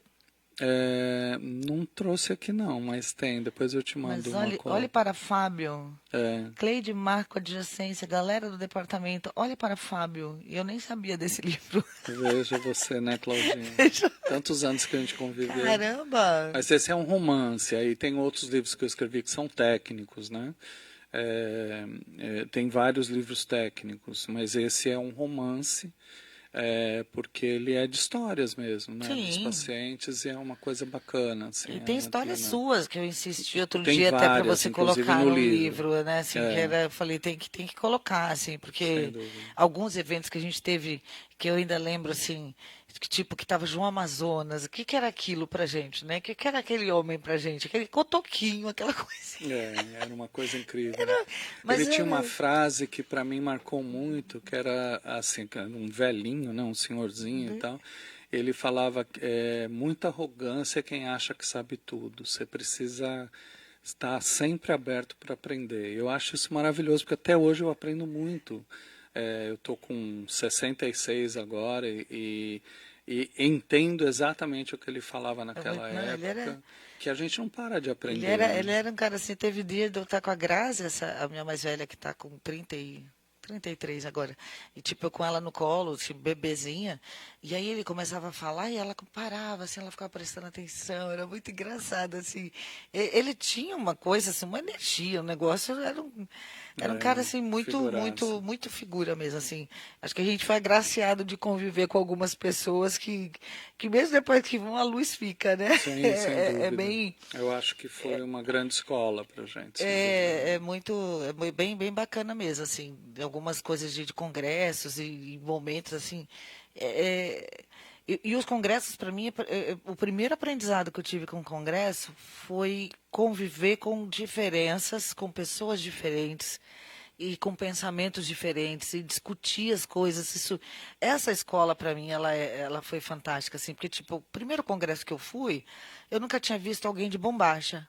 Não trouxe aqui não, mas tem. Depois eu te mando Mas uma olhe cópia. para Fábio. É, Cleide Marco Adjacência, galera do departamento, olhe para Fábio. Eu nem sabia desse livro. veja você, né, Claudinha? Tantos anos que a gente conviveu. Caramba! Mas esse é um romance. Aí tem outros livros que eu escrevi que são técnicos, né? Tem vários livros técnicos, mas esse é um romance. Porque ele é de histórias mesmo, né, dos Sim. pacientes, e é uma coisa bacana, assim, E é tem muito histórias legal. suas que eu insisti outro Tem dia até para várias, você inclusive colocar no no livro, livro, né? Assim, que é, era, eu falei, tem que colocar, assim, sem porque dúvida. alguns eventos que a gente teve, que eu ainda lembro, assim, que tipo, que tava João Amazonas, o que que era aquilo pra gente, né? O que que era aquele homem pra gente? Aquele cotoquinho, aquela coisinha. Era uma coisa incrível. Ele Mas tinha uma era... frase que para mim marcou muito, que era assim, que era um velhinho, né, um senhorzinho e tal. Ele falava muita arrogância é quem acha que sabe tudo. Você precisa estar sempre aberto para aprender. Eu acho isso maravilhoso, porque até hoje eu aprendo muito. Eu estou com 66 agora e entendo exatamente o que ele falava naquela Não, época, que a gente não para de ele aprender, era, né? ele era um cara assim, teve dia de eu estar com a Grazi, a minha mais velha que está com 33 agora. E tipo, eu com ela no colo, tipo, bebezinha. E aí ele começava a falar e ela parava, assim, ela ficava prestando atenção. Era muito engraçado, assim. Ele tinha uma coisa, assim, uma energia, um negócio. Era um cara, assim, muito, Figuraça. muito, muito figura mesmo, assim. Acho que a gente foi agraciado de conviver com algumas pessoas que mesmo depois que vão, a luz fica, né? Sim, sem É dúvida. bem. Eu acho que foi uma grande escola para gente, sem dúvida É nenhuma. muito, bem, bem bacana mesmo, assim, algumas coisas de congressos e momentos, assim, é, é, E os congressos, para mim, o primeiro aprendizado que eu tive com o congresso foi conviver com diferenças, com pessoas diferentes e com pensamentos diferentes e discutir as coisas. Essa escola, para mim, ela foi fantástica, assim, porque, tipo, o primeiro congresso que eu fui, eu nunca tinha visto alguém de bombacha.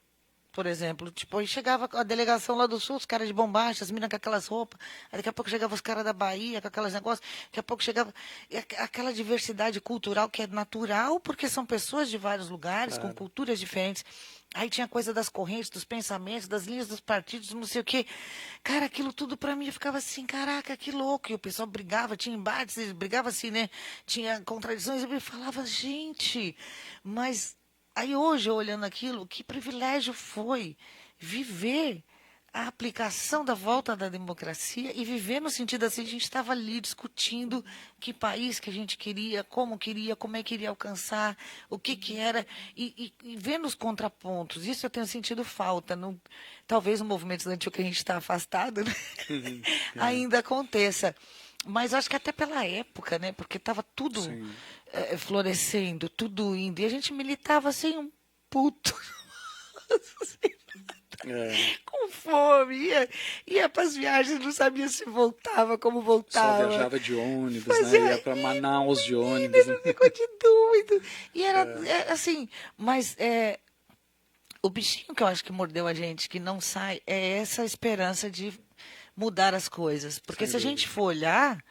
Por exemplo, tipo, aí chegava a delegação lá do Sul, os caras de bombacha, as minas com aquelas roupas, aí daqui a pouco chegava os caras da Bahia com aqueles negócios, daqui a pouco chegava aquela diversidade cultural que é natural, porque são pessoas de vários lugares, com Claro. culturas diferentes. Aí tinha coisa das correntes, dos pensamentos, das linhas dos partidos, não sei o quê. Cara, aquilo tudo pra mim eu ficava assim, caraca, que louco. E o pessoal brigava, tinha embates, brigava assim, né? Tinha contradições. Eu falava, gente, mas aí hoje, olhando aquilo, que privilégio foi viver a aplicação da volta da democracia e viver no sentido assim, a gente estava ali discutindo que país que a gente queria, como é que iria alcançar, o que que era, e vendo os contrapontos. Isso eu tenho sentido falta. Talvez no movimento estudantil que a gente está afastado, né? É, Ainda aconteça. Mas acho que até pela época, né? Porque estava tudo sim. florescendo, tudo indo. E a gente militava assim, um puto. É, Com fome, ia para as viagens, não sabia se voltava, como só voltava. viajava de ônibus, né? Fazia Ia para Manaus de menina, ônibus, né? não ficou de doido. E era É, assim, mas o bichinho que eu acho que mordeu a gente, que não sai, é essa esperança de mudar as coisas. Porque sem se a gente dúvida. for olhar,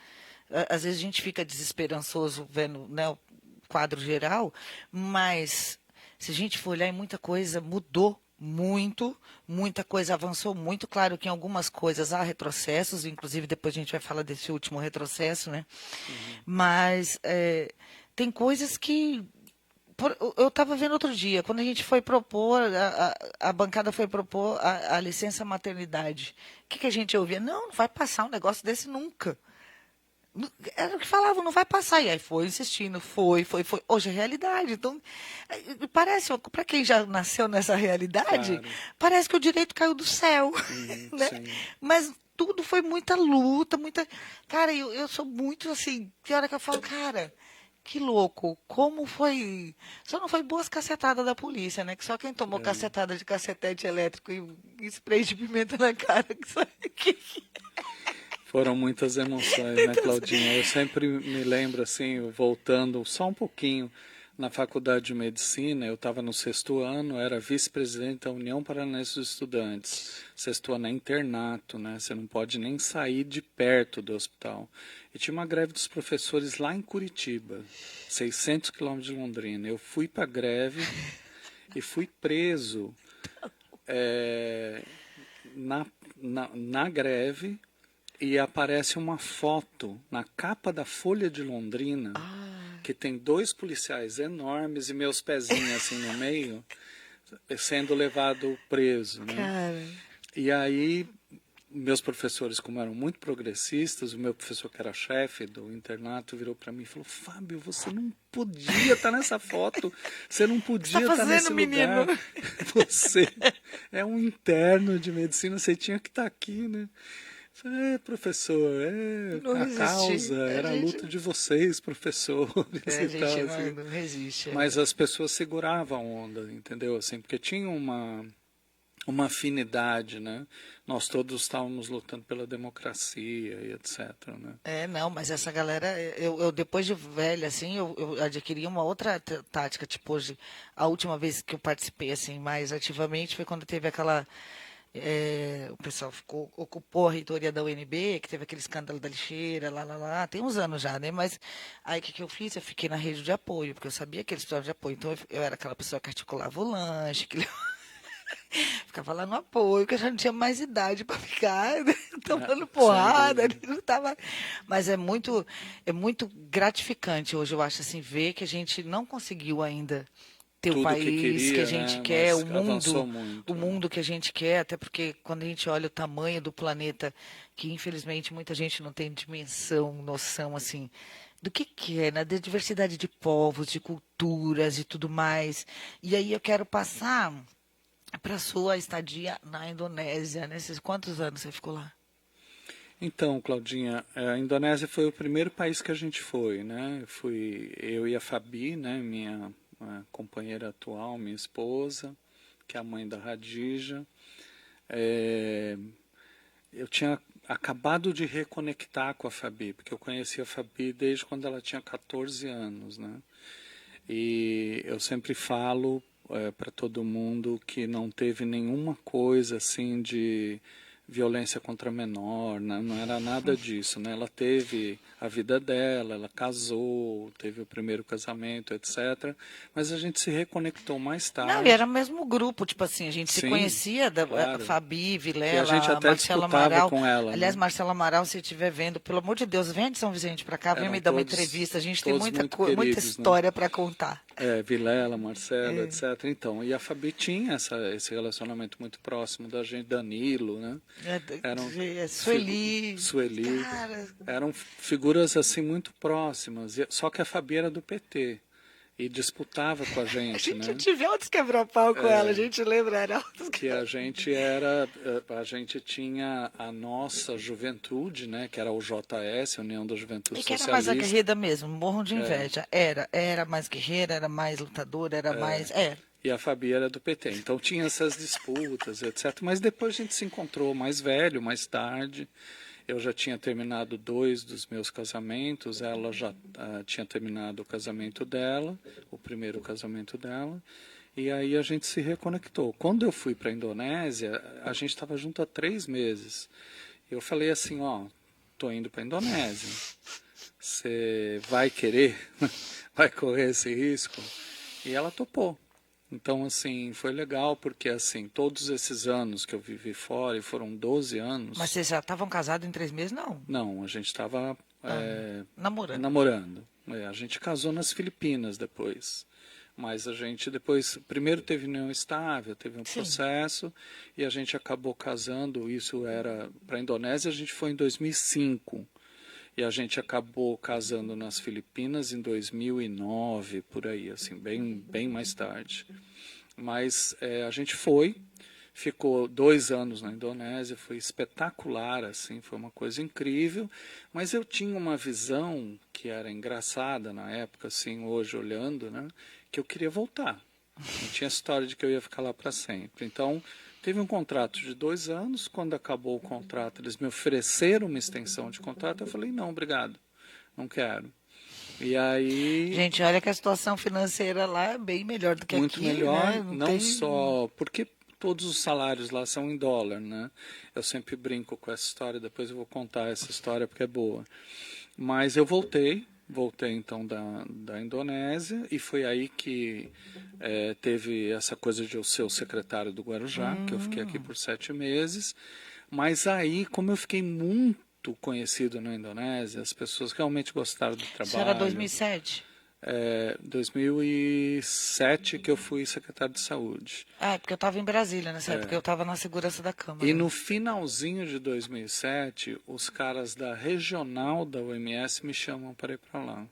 às vezes a gente fica desesperançoso vendo, né, o quadro geral, mas se a gente for olhar, muita coisa mudou muito, muita coisa avançou muito. Claro que em algumas coisas há retrocessos, inclusive depois a gente vai falar desse último retrocesso, né? Uhum. Mas tem coisas que eu estava vendo outro dia, quando a gente foi propor, a bancada foi propor a licença maternidade. O que a gente ouvia? Não, não vai passar um negócio desse nunca. Era o que falavam, não vai passar. E aí foi insistindo, foi. Hoje é realidade. Então, parece, para quem já nasceu nessa realidade, Claro. parece que o direito caiu do céu, Uhum, né? sim. Mas tudo foi muita luta, muita. Cara, eu sou muito assim, tem hora que eu falo, cara. Que louco, como foi. Só não foi boas cacetadas da polícia, né? Que só quem tomou É. cacetada de cacetete elétrico e spray de pimenta na cara, que sabe que. Foram muitas emoções, né, Claudinha? Eu sempre me lembro, assim, voltando só um pouquinho, na faculdade de medicina, eu estava no sexto ano, era vice-presidente da União Paranaense dos Estudantes. Sexto ano é internato, né? Você não pode nem sair de perto do hospital. E tinha uma greve dos professores lá em Curitiba, 600 quilômetros de Londrina. Eu fui para a greve e fui preso na greve. E aparece uma foto na capa da Folha de Londrina, Ah, que tem dois policiais enormes e meus pezinhos assim no meio, sendo levado preso, né? cara. E aí, meus professores, como eram muito progressistas, o meu professor que era chefe do internato virou para mim e falou: Fábio, você não podia estar nessa foto, você não O que você está podia estar fazendo, nesse menino? lugar, você é um interno de medicina, você tinha que estar aqui, né? Professor, Não a causa resisti. era a luta de vocês, professores A e tal, gente assim. não resiste. Mas as pessoas seguravam a onda, entendeu? Assim, porque tinha uma afinidade, né? Nós todos estávamos lutando pela democracia e etc, né? Não, mas essa galera, eu depois de velha, assim, eu adquiri uma outra tática, tipo, hoje, a última vez que eu participei, assim, mais ativamente foi quando teve aquela, o pessoal ocupou a reitoria da UNB, que teve aquele escândalo da lixeira, lá, tem uns anos já, né, mas aí o que eu fiz? Eu fiquei na rede de apoio, porque eu sabia que eles precisavam de apoio, então eu era aquela pessoa que articulava o lanche, que ficava lá no apoio, que eu já não tinha mais idade para ficar né, tomando Sem porrada, dúvida. não tava. Mas é muito gratificante hoje, eu acho assim, ver que a gente não conseguiu ainda ter o Tudo que país que a queria, gente né? quer, Mas avançou o muito, né? mundo que a gente quer, até porque quando a gente olha o tamanho do planeta, que infelizmente muita gente não tem dimensão, noção assim, do que é, né? Da diversidade de povos, de culturas e tudo mais. E aí eu quero passar para sua estadia na Indonésia, né? Quantos anos você ficou lá? Então, Claudinha, a Indonésia foi o primeiro país que a gente foi, né? Fui eu e a Fabi, né? Minha companheira atual, minha esposa, que é a mãe da Radija. É, eu tinha acabado de reconectar com a Fabi, porque eu conheci a Fabi desde quando ela tinha 14 anos, né? E eu sempre falo para todo mundo que não teve nenhuma coisa assim de violência contra menor, né? Não era nada disso, né? Ela teve a vida dela, ela casou, teve o primeiro casamento, etc. Mas a gente se reconectou mais Não, e era tarde. o mesmo grupo, tipo assim, a gente se Sim, conhecia, claro. Fabi, Que a gente Vilela, até Marcela disputava Amaral. com ela, Aliás, né? Marcela Amaral, se estiver vendo, pelo amor de Deus, venha de São Vicente para cá, venha Eram me dar uma todos, entrevista. A gente tem todos muito muita queridos, né? história para contar. Vilela, Marcelo, etc. Então, e a Fabi tinha esse relacionamento muito próximo da gente, Danilo, né? Eram Sueli, Sueli, cara, eram figuras assim muito próximas. Só que a Fabi era do PT e disputava com a a gente, gente né? tive altos quebra-pau com ela, a gente lembra, era altos Que a gente tinha a nossa juventude, né? Que era o JS, União da Juventude E que era mais Socialista. aguerrida mesmo, morram de inveja. Era mais guerreira, era mais lutadora, era mais. É. E a Fabi era do PT. Então tinha essas disputas, etc. Mas depois a gente se encontrou mais velho, mais tarde. Eu já tinha terminado 2 dos meus casamentos, ela já tinha terminado o casamento dela, o primeiro casamento dela. E aí a gente se reconectou. Quando eu fui para a Indonésia, a gente estava junto há 3 meses. Eu falei assim, ó, tô indo para a Indonésia. Você vai querer? Vai correr esse risco? E ela topou. Então, assim, foi legal porque, assim, todos esses anos que eu vivi fora, e foram 12 Mas anos, vocês já estavam casados em 3 meses? Não. não, a gente estava Ah, namorando. namorando. A gente casou nas Filipinas depois. Mas a gente depois, primeiro teve união estável, teve um Sim. processo, e a gente acabou casando, isso era para a Indonésia, a gente foi em 2005. E a gente acabou casando nas Filipinas em 2009, por aí, assim, bem mais tarde. Mas a gente ficou 2 anos na Indonésia, foi espetacular, assim, foi uma coisa incrível. Mas eu tinha uma visão que era engraçada na época, assim, hoje olhando, né, que eu queria voltar. Não tinha história de que eu ia ficar lá para sempre. Então, teve um contrato de 2 anos. Quando acabou o contrato, eles me ofereceram uma extensão de contrato. Eu falei, não, obrigado, não quero. E aí, Gente, olha que a situação financeira lá é bem melhor do que muito aqui, melhor, né? Não não tem. só porque todos os salários lá são em dólar, né? Eu sempre brinco com essa história, depois eu vou contar essa história porque é boa. Mas eu voltei então da Indonésia, e foi aí que teve essa coisa de eu ser o secretário do Guarujá, que eu fiquei aqui por 7 meses. Mas aí, como eu fiquei muito conhecido na Indonésia, as pessoas realmente gostaram do Isso era trabalho. 2007. 2007 que eu fui secretário de saúde. Ah, é porque eu estava em Brasília nessa época, eu estava na segurança da E Câmara. no finalzinho de 2007, os caras da regional da OMS me chamam para ir para lá.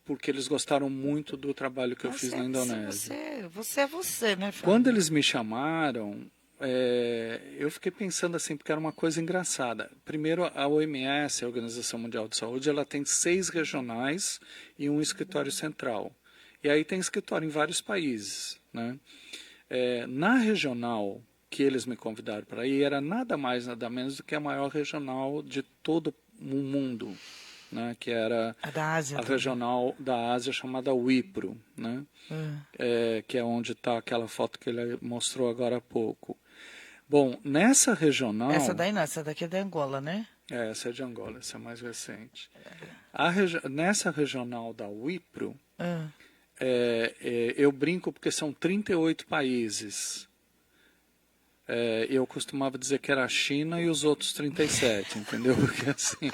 Porque eles gostaram muito do trabalho que eu Mas fiz na Indonésia. você é você, né, Quando Fábio? eles me chamaram, eu fiquei pensando assim, porque era uma coisa engraçada. Primeiro, a OMS, a Organização Mundial de Saúde, ela tem 6 regionais e um escritório central. E aí tem escritório em vários países, né? Na regional que eles me convidaram para ir, era nada mais, nada menos do que a maior regional de todo o mundo, né? Que era A da Ásia a também. regional da Ásia chamada WIPRO, né? Que é onde está aquela foto que ele mostrou agora há pouco. Bom, nessa Essa regional, daí não, essa daqui é da Angola, né? essa é de Angola, essa é mais recente. Nessa regional da WIPRO, Ah, eu brinco porque são 38 países. Eu costumava dizer que era a China e os outros 37, entendeu? Porque assim,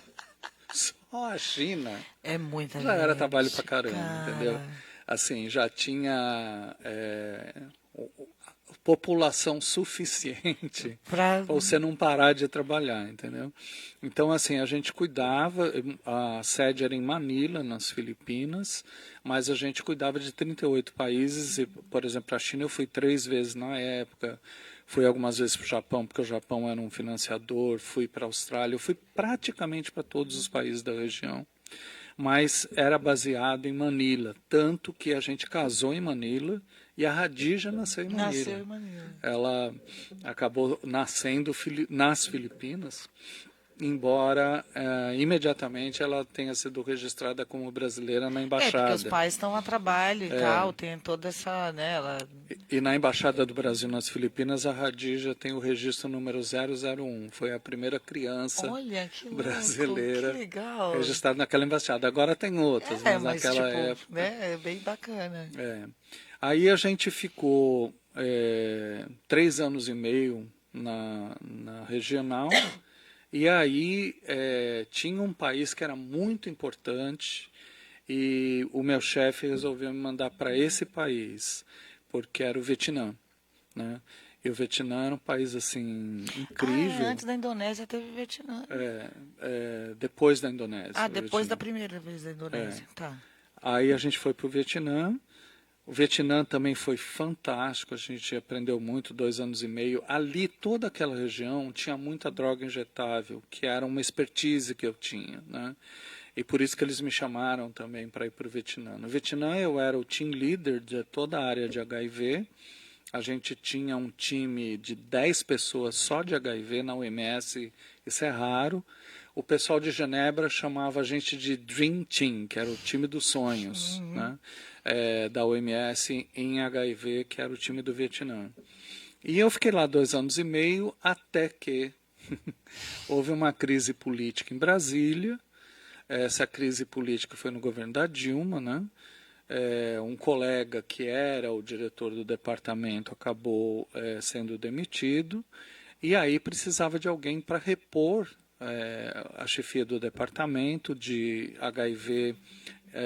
só a China é muita já era trabalho pra gente, caramba, entendeu? cara. Assim, já tinha população suficiente Pra... para você não parar de trabalhar, entendeu? Então, assim, a gente cuidava, a sede era em Manila, nas Filipinas, mas a gente cuidava de 38 países, e, por exemplo, a China eu fui 3 vezes na época, Fui algumas vezes para o Japão, porque o Japão era um financiador, fui para a Austrália, eu fui praticamente para todos os países da região, mas era baseado em Manila, tanto que a gente casou em Manila e a Radija nasceu em Manila. Nasceu em Manila. Ela acabou nascendo nas Filipinas, embora imediatamente ela tenha sido registrada como brasileira na embaixada. Porque os pais estão a trabalho e tal, tem toda essa, né, E na embaixada do Brasil nas Filipinas, a Radija tem o registro número 001, foi a primeira criança Olha, que louco, brasileira que legal. registrada naquela embaixada. Agora tem outras, mas naquela tipo, época... né, é bem bacana. Aí a gente ficou 3 anos e meio na regional. E aí tinha um país que era muito importante e o meu chefe resolveu me mandar para esse país, porque era o Vietnã, né? E o Vietnã era um país assim incrível. Antes da Indonésia teve o Vietnã. Depois da Indonésia. Depois da primeira vez da Indonésia, tá. Aí a gente foi para o Vietnã. O Vietnã também foi fantástico, a gente aprendeu muito, 2 anos e meio. Ali, toda aquela região, tinha muita droga injetável, que era uma expertise que eu tinha, né? E por isso que eles me chamaram também para ir para o Vietnã. No Vietnã, eu era o team leader de toda a área de HIV. A gente tinha um time de 10 pessoas só de HIV na OMS, isso é raro. O pessoal de Genebra chamava a gente de Dream Team, que era o time dos sonhos, né? Da OMS em HIV, que era o time do Vietnã. E eu fiquei lá 2 anos e meio, até que houve uma crise política em Brasília. Essa crise política foi no governo da Dilma, né? Um colega que era o diretor do departamento acabou sendo demitido, e aí precisava de alguém para repor a chefia do departamento de HIV,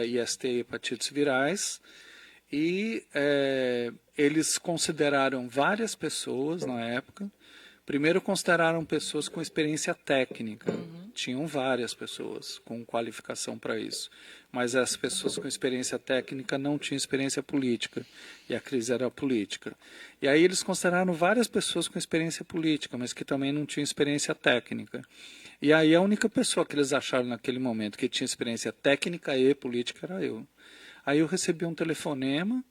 IST e hepatites virais, e eles consideraram várias pessoas na época. Primeiro consideraram pessoas com experiência técnica, tinham várias pessoas com qualificação para isso, mas as pessoas com experiência técnica não tinham experiência política, e a crise era política. E aí eles consideraram várias pessoas com experiência política, mas que também não tinham experiência técnica. E aí a única pessoa que eles acharam naquele momento que tinha experiência técnica e política era eu. Aí eu recebi um telefonema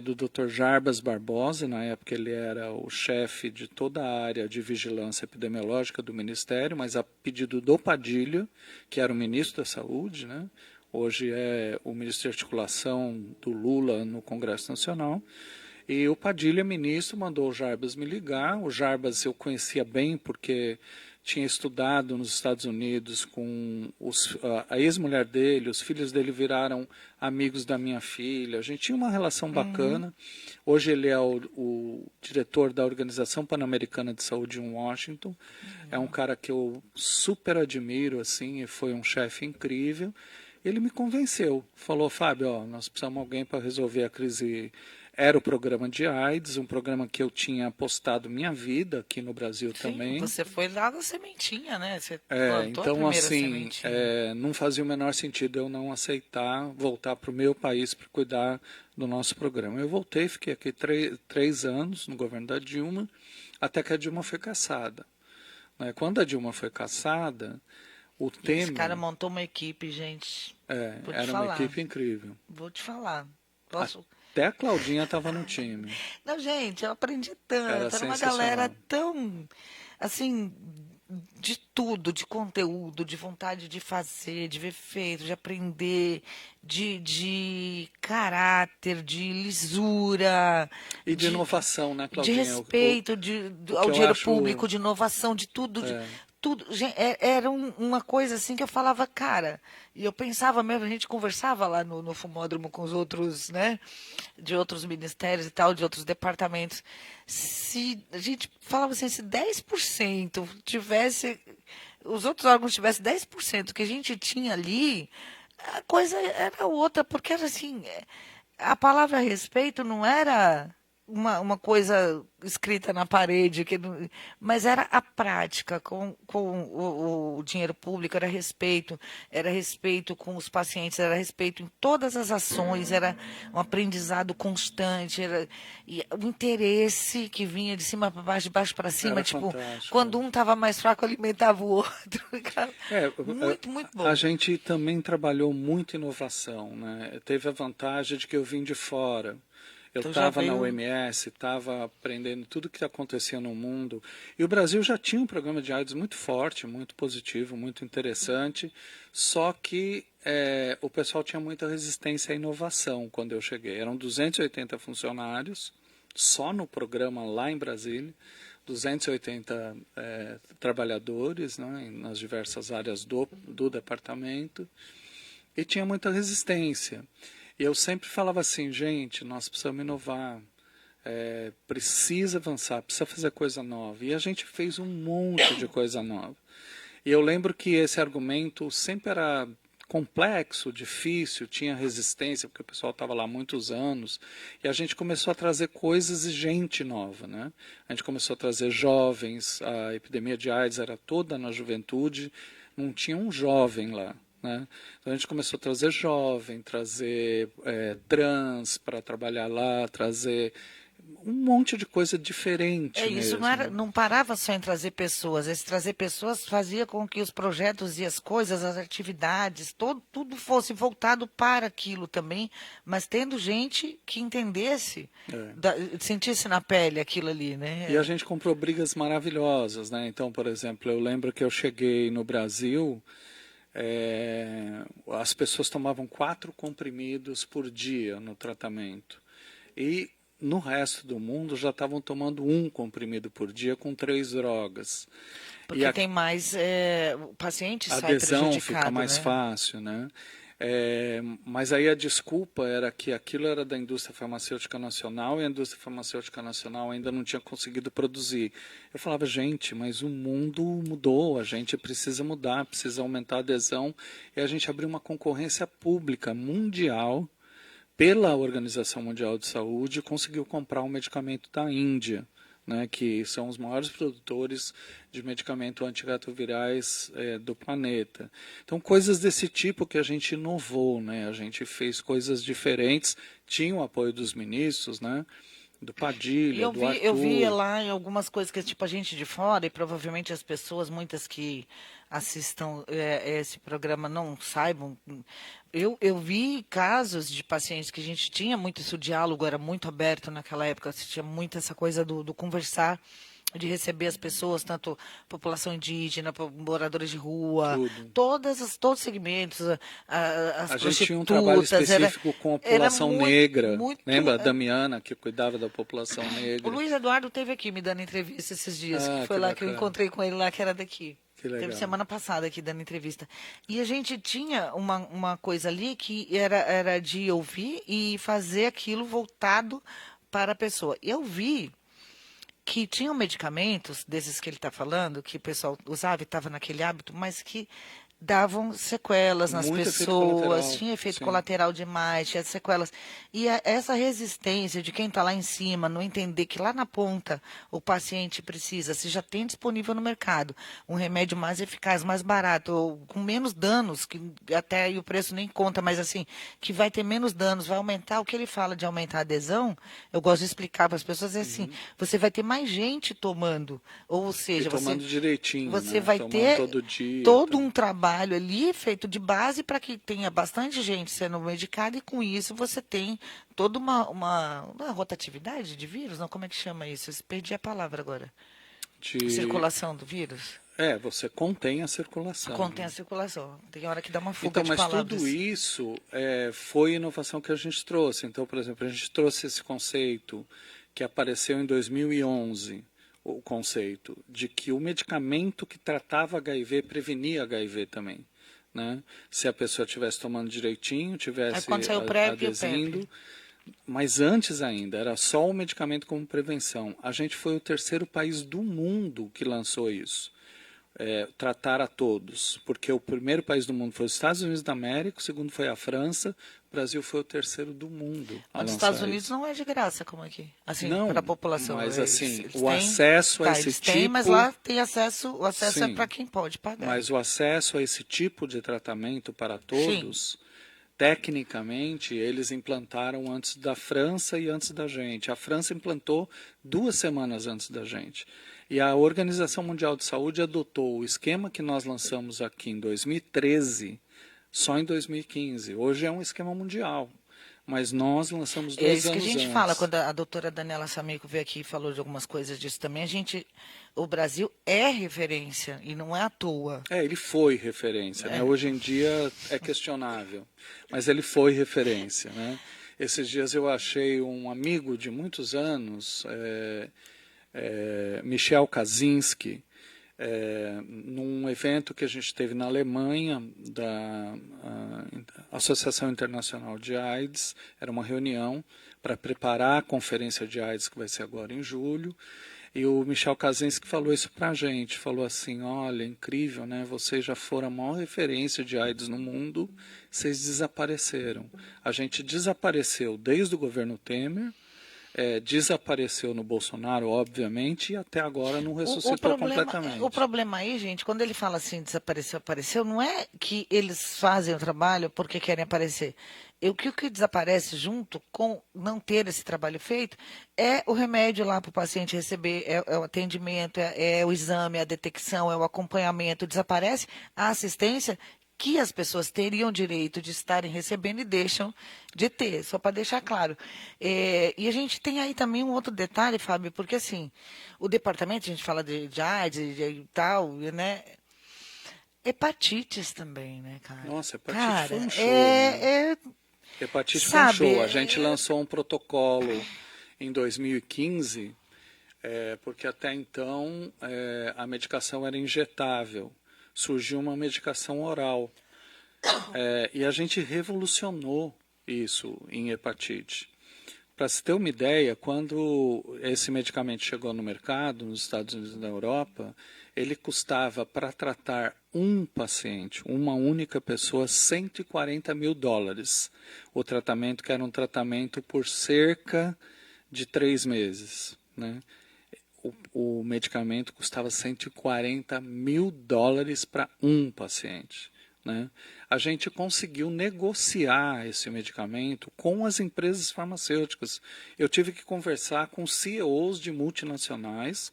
do Dr. Jarbas Barbosa, na época ele era o chefe de toda a área de vigilância epidemiológica do Ministério, mas a pedido do Padilha, que era o ministro da Saúde, né? Hoje é o ministro de Articulação do Lula no Congresso Nacional. E o Padilha, ministro, mandou o Jarbas me ligar. O Jarbas eu conhecia bem porque tinha estudado nos Estados Unidos com a ex-mulher dele, os filhos dele viraram amigos da minha filha, a gente tinha uma relação bacana. Hoje ele é o diretor da Organização Pan-Americana de Saúde em Washington, é um cara que eu super admiro, assim, e foi um chefe incrível. Ele me convenceu, falou: Fábio, nós precisamos de alguém para resolver a crise. Era o programa de AIDS, um programa que eu tinha apostado minha vida aqui no Brasil. Sim, também. Você foi lá da sementinha, né? Você plantou então, a primeira assim, sementinha. não fazia o menor sentido eu não aceitar voltar para o meu país para cuidar do nosso programa. Eu voltei, fiquei aqui 3 anos no governo da Dilma, até que a Dilma foi cassada. Quando a Dilma foi cassada, o tema... Esse cara montou uma equipe, gente. Era uma equipe incrível. Vou te falar. Posso... Até a Claudinha estava no time. Não, gente, eu aprendi tanto. Era uma galera tão, assim, de tudo, de conteúdo, de vontade de fazer, de ver feito, de aprender, de caráter, de lisura. E de inovação, né, Claudinha? De respeito ao dinheiro público, de inovação, de tudo. Tudo, gente, era uma coisa assim que eu falava, cara, e eu pensava mesmo, a gente conversava lá no Fumódromo com os outros, né, de outros ministérios e tal, de outros departamentos, se a gente falava assim, se 10% tivesse, os outros órgãos tivessem 10% que a gente tinha ali, a coisa era outra, porque era assim, a palavra respeito não era uma coisa escrita na parede, mas era a prática com o dinheiro público, era respeito com os pacientes, era respeito em todas as ações, era um aprendizado constante, e o interesse que vinha de cima para baixo, de baixo para cima, Era tipo, fantástico. quando um estava mais fraco, alimentava o outro. É, Muito, muito bom. a gente também trabalhou muito inovação, né? Teve a vantagem de que eu vim de fora. Eu Então já estava na veio. OMS, estava aprendendo tudo o que acontecia no mundo. E o Brasil já tinha um programa de AIDS muito forte, muito positivo, muito interessante. Só que o pessoal tinha muita resistência à inovação quando eu cheguei. Eram 280 funcionários, só no programa lá em Brasília. 280 trabalhadores, né, nas diversas áreas do departamento, e tinha muita resistência. E eu sempre falava assim, gente, nós precisamos inovar, precisa avançar, precisa fazer coisa nova. E a gente fez um monte de coisa nova. E eu lembro que esse argumento sempre era complexo, difícil, tinha resistência, porque o pessoal estava lá há muitos anos, e a gente começou a trazer coisas e gente nova, né? A gente começou a trazer jovens, a epidemia de AIDS era toda na juventude, não tinha um jovem lá, né? Então a gente começou a trazer jovem, trazer trans para trabalhar lá, trazer um monte de coisa diferente Isso não era, mesmo. não parava só em trazer pessoas. Esse trazer pessoas fazia com que os projetos e as coisas, as atividades, tudo fosse voltado para aquilo também, mas tendo gente que entendesse, É. sentisse na pele aquilo ali, né? E a gente comprou brigas maravilhosas, né? Então, por exemplo, eu lembro que eu cheguei no Brasil, as pessoas tomavam 4 comprimidos por dia no tratamento. E no resto do mundo já estavam tomando 1 comprimido por dia com 3 drogas. Porque tem mais, o paciente A sai adesão fica prejudicado, mais né? fácil, né? Mas aí a desculpa era que aquilo era da indústria farmacêutica nacional e a indústria farmacêutica nacional ainda não tinha conseguido produzir. Eu falava, gente, mas o mundo mudou, a gente precisa mudar, precisa aumentar a adesão, e a gente abriu uma concorrência pública mundial pela Organização Mundial de Saúde, conseguiu comprar um medicamento da Índia, né, que são os maiores produtores de medicamentos antirretrovirais do planeta. Então, coisas desse tipo que a gente inovou, né, a gente fez coisas diferentes, tinha o apoio dos ministros, né, do E Padilha, do eu vi Arthur. lá em algumas coisas que tipo a gente de fora e provavelmente as pessoas, muitas que assistam esse programa não saibam. Eu vi casos de pacientes que a gente tinha muito isso, o diálogo era muito aberto naquela época, se tinha muito essa coisa do conversar, de receber as pessoas, tanto população indígena, moradores de rua, Tudo. todos os segmentos, as A gente tinha um trabalho prostitutas, específico com a era população negra. muito. Lembra a Damiana, que cuidava da população O negra? Luiz Eduardo teve aqui me dando entrevista esses dias, que Ah, foi que lá que eu bacana. encontrei com ele lá, que era daqui. Que Teve legal. semana passada aqui dando entrevista. E a gente tinha uma coisa ali que era de ouvir e fazer aquilo voltado para a pessoa. Eu vi que tinham medicamentos, desses que ele está falando, que o pessoal usava e estava naquele hábito, mas que davam sequelas nas Muito efeito pessoas, colateral, tinha efeito sim. colateral demais, tinha sequelas. E essa resistência de quem está lá em cima, não entender que lá na ponta o paciente precisa, se já tem disponível no mercado um remédio mais eficaz, mais barato, ou com menos danos, que até aí o preço nem conta, mas assim, que vai ter menos danos, vai aumentar, o que ele fala de aumentar a adesão, eu gosto de explicar para as pessoas, é assim, você vai ter mais gente tomando, ou E seja, tomando direitinho, você né? vai Tomando ter todo dia e todo tal. um trabalho ali feito de base para que tenha bastante gente sendo medicada e com isso você tem toda uma rotatividade de vírus, não, como é que chama isso? Eu perdi a palavra agora. De... Circulação do vírus? Você contém a circulação, Contém né? a circulação. Tem hora que dá uma fuga Então, de mas tudo palavras. isso foi inovação que a gente trouxe. Então, por exemplo, a gente trouxe esse conceito que apareceu em 2011, o conceito de que o medicamento que tratava HIV prevenia HIV também, né? Se a pessoa estivesse tomando direitinho, Aí tivesse quando saiu o PrEP e o PEP. adesindo, mas antes ainda, era só o medicamento como prevenção. A gente foi o terceiro país do mundo que lançou isso. tratar a todos, porque o primeiro país do mundo foi os Estados Unidos da América, o segundo foi a França, o Brasil foi o terceiro do mundo a Mas os lançar Estados Unidos isso. não é de graça como aqui, assim, Não, para a população. mas assim, Eles o têm, acesso a tá, esse eles têm, mas tipo, lá tem acesso, o acesso é para sim, quem pode pagar. mas o acesso a esse tipo de tratamento para Sim. todos, tecnicamente, eles implantaram antes da França e antes da gente. A França implantou 2 semanas antes da gente. E a Organização Mundial de Saúde adotou o esquema que nós lançamos aqui em 2013, só em 2015. Hoje é um esquema mundial, mas nós lançamos É dois isso que a anos gente fala, antes. quando a doutora Daniela Samico veio aqui e falou de algumas coisas disso também, o Brasil é referência, e não é à toa. Ele foi referência, né? Hoje em dia é questionável, mas ele foi referência, né? Esses dias eu achei um amigo de muitos anos, Michel Kaczynski, num evento que a gente teve na Alemanha, da Associação Internacional de AIDS, era uma reunião para preparar a conferência de AIDS que vai ser agora em julho, e o Michel Kaczynski falou isso para a gente, falou assim, olha, incrível, né? Vocês já foram a maior referência de AIDS no mundo, vocês desapareceram. A gente desapareceu desde o governo Temer, desapareceu no Bolsonaro, obviamente, e até agora não ressuscitou completamente. O problema aí, gente, quando ele fala assim, desapareceu, apareceu, não é que eles fazem o trabalho porque querem aparecer. O que desaparece junto com não ter esse trabalho feito é o remédio lá para o paciente receber, é o atendimento, é o exame, é a detecção, é o acompanhamento. Desaparece a assistência que as pessoas teriam direito de estarem recebendo e deixam de ter, só para deixar claro. E a gente tem aí também um outro detalhe, Fábio, porque assim, o departamento, a gente fala de AIDS e tal, né? Hepatites também, né, cara? Nossa, hepatite foi Cara, um show, né? Hepatite foi um sabe, show. A gente lançou um protocolo em 2015, porque até então a medicação era injetável. Surgiu uma medicação oral. E a gente revolucionou isso em hepatite. Para se ter uma ideia, quando esse medicamento chegou no mercado, nos Estados Unidos e na Europa, ele custava para tratar um paciente, uma única pessoa, US$ 140 mil. O tratamento que era um tratamento por cerca de 3 meses. Né? O medicamento custava US$ 140 mil para um paciente. Né? A gente conseguiu negociar esse medicamento com as empresas farmacêuticas. Eu tive que conversar com CEOs de multinacionais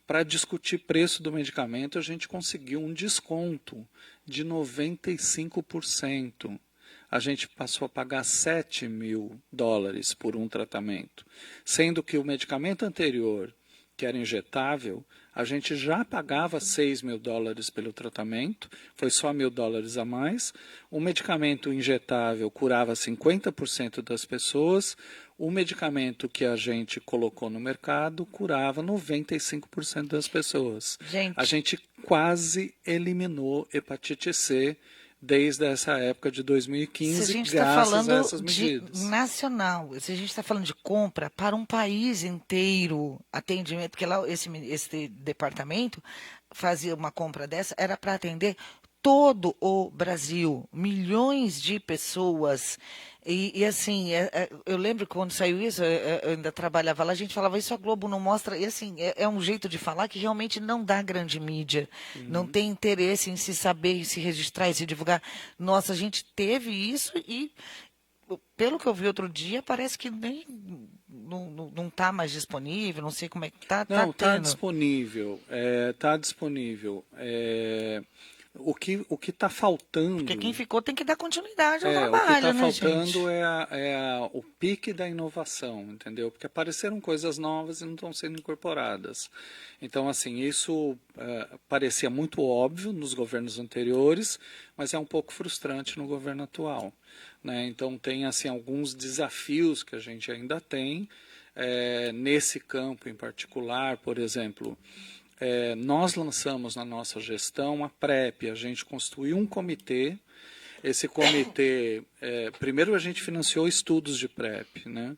para discutir preço do medicamento. A gente conseguiu um desconto de 95%. A gente passou a pagar US$ 7 mil por um tratamento, sendo que o medicamento anterior, que era injetável, a gente já pagava US$ 6 mil pelo tratamento, foi só US$ 1.000 a mais. O medicamento injetável curava 50% das pessoas, o medicamento que a gente colocou no mercado curava 95% das pessoas. A gente quase eliminou hepatite C desde essa época de 2015, graças a essas medidas. De nacional, se a gente está falando de compra para um país inteiro, atendimento, porque lá esse departamento fazia uma compra dessa, era para atender todo o Brasil, milhões de pessoas. E assim, eu lembro que quando saiu isso, eu ainda trabalhava lá, a gente falava isso, a Globo não mostra. E assim, é um jeito de falar que realmente não dá grande mídia, não tem interesse em se saber, em se registrar, em se divulgar. Nossa, a gente teve isso e, pelo que eu vi outro dia, parece que nem não está mais disponível, não sei como é que está. Não, está disponível, está disponível. O que está faltando... Porque quem ficou tem que dar continuidade ao trabalho, o que está né, faltando gente? o pique da inovação, entendeu? Porque apareceram coisas novas e não estão sendo incorporadas. Então, assim, isso parecia muito óbvio nos governos anteriores, mas é um pouco frustrante no governo atual. Né? Então, tem assim, alguns desafios que a gente ainda tem nesse campo em particular, por exemplo... nós lançamos na nossa gestão a PrEP, a gente construiu um comitê. Esse comitê, primeiro a gente financiou estudos de PrEP, né?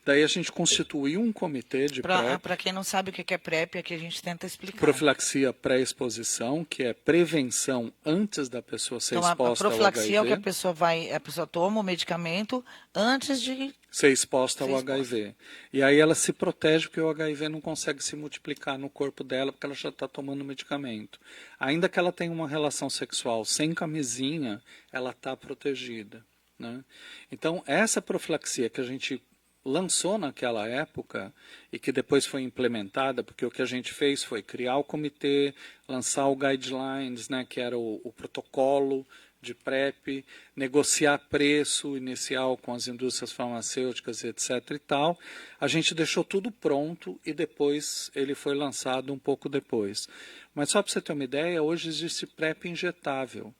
Daí a gente constituiu um comitê de PrEP, Para quem não sabe o que é PrEP, aqui a gente tenta explicar. profilaxia pré-exposição, que é prevenção antes da pessoa ser Então, a exposta ao profilaxia é o que HIV. a pessoa toma o medicamento antes de Ser exposta ao ser exposta. HIV. E aí ela se protege porque o HIV não consegue se multiplicar no corpo dela porque ela já está tomando o medicamento. Ainda que ela tenha uma relação sexual sem camisinha, ela está protegida, né? Então, essa profilaxia que a gente lançou naquela época e que depois foi implementada, porque o que a gente fez foi criar o comitê, lançar o guidelines, né, que era o protocolo de PrEP, negociar preço inicial com as indústrias farmacêuticas, etc. e tal. A gente deixou tudo pronto e depois ele foi lançado um pouco depois. Mas só para você ter uma ideia, hoje existe PrEP injetável.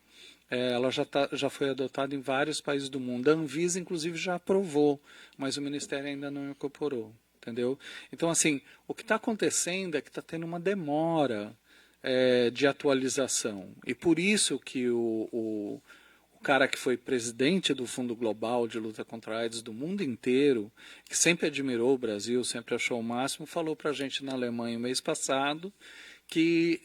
Ela já foi adotada em vários países do mundo. A Anvisa, inclusive, já aprovou, mas o Ministério ainda não incorporou, entendeu? Então, assim, o que está acontecendo é que está tendo uma demora de atualização. E por isso que o cara que foi presidente do Fundo Global de Luta contra a AIDS do mundo inteiro, que sempre admirou o Brasil, sempre achou o máximo, falou para a gente na Alemanha o mês passado que,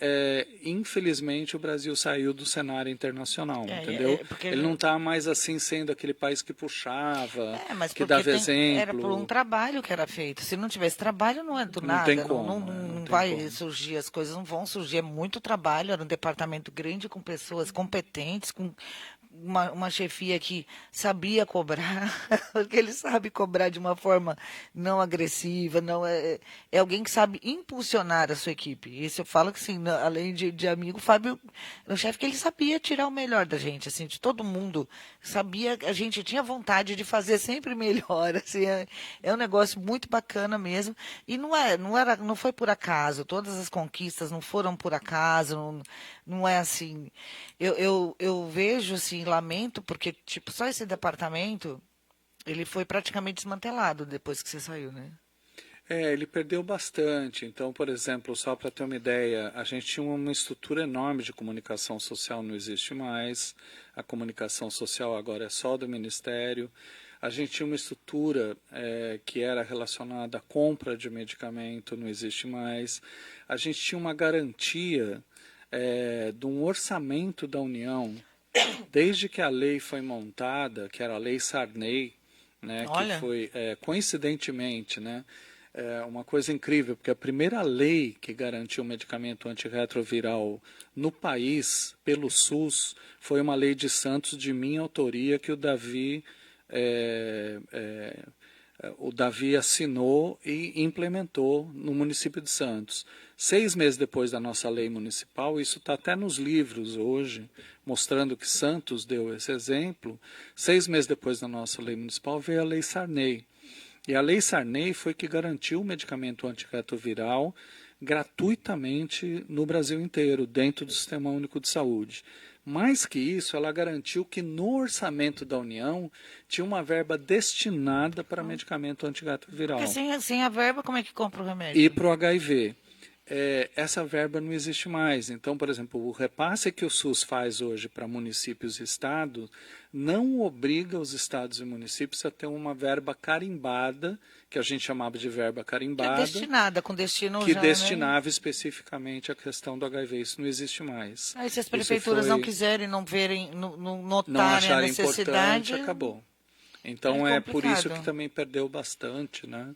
infelizmente, o Brasil saiu do cenário internacional, entendeu? Ele não está mais assim sendo aquele país que puxava, mas que dava exemplo. Era por um trabalho que era feito. Se não tivesse trabalho, não é do nada. Tem como, não vai surgir, as coisas não vão surgir. É muito trabalho, era um departamento grande com pessoas competentes, com uma chefia que sabia cobrar, porque ele sabe cobrar de uma forma não agressiva, não é alguém que sabe impulsionar a sua equipe. Isso eu falo que, assim, além de amigo, o Fábio é um chefe que ele sabia tirar o melhor da gente, assim, de todo mundo. Sabia, a gente tinha vontade de fazer sempre melhor, assim, é um negócio muito bacana mesmo. E não foi por acaso, todas as conquistas não foram por acaso, não é assim. Eu vejo, assim, lamento, porque, tipo, só esse departamento, ele foi praticamente desmantelado depois que você saiu, né? Ele perdeu bastante. Então, por exemplo, só para ter uma ideia, a gente tinha uma estrutura enorme de comunicação social, não existe mais. A comunicação social agora é só do Ministério. A gente tinha uma estrutura que era relacionada à compra de medicamento, não existe mais. A gente tinha uma garantia de um orçamento da União, desde que a lei foi montada, que era a Lei Sarney, né, que foi, coincidentemente, né, uma coisa incrível, porque a primeira lei que garantiu o medicamento antirretroviral no país, pelo SUS, foi uma lei de Santos de minha autoria, que o Davi assinou e implementou no município de Santos. 6 meses depois da nossa lei municipal, isso está até nos livros hoje, mostrando que Santos deu esse exemplo. 6 meses depois da nossa lei municipal veio a Lei Sarney. E a Lei Sarney foi que garantiu o medicamento antirretroviral gratuitamente no Brasil inteiro, dentro do Sistema Único de Saúde. Mais que isso, ela garantiu que no orçamento da União tinha uma verba destinada para medicamento antirretroviral. Porque sem a verba, como é que compra o remédio? E para o HIV. Essa verba não existe mais. Então, por exemplo, o repasse que o SUS faz hoje para municípios e estados não obriga os estados e municípios a ter uma verba carimbada, que a gente chamava de verba carimbada. Que é destinada, com destino que já, destinava, né, especificamente a questão do HIV. Isso não existe mais. Aí, se as prefeituras não quiserem, não verem, não notarem a necessidade, acabou. Então é por isso que também perdeu bastante, né?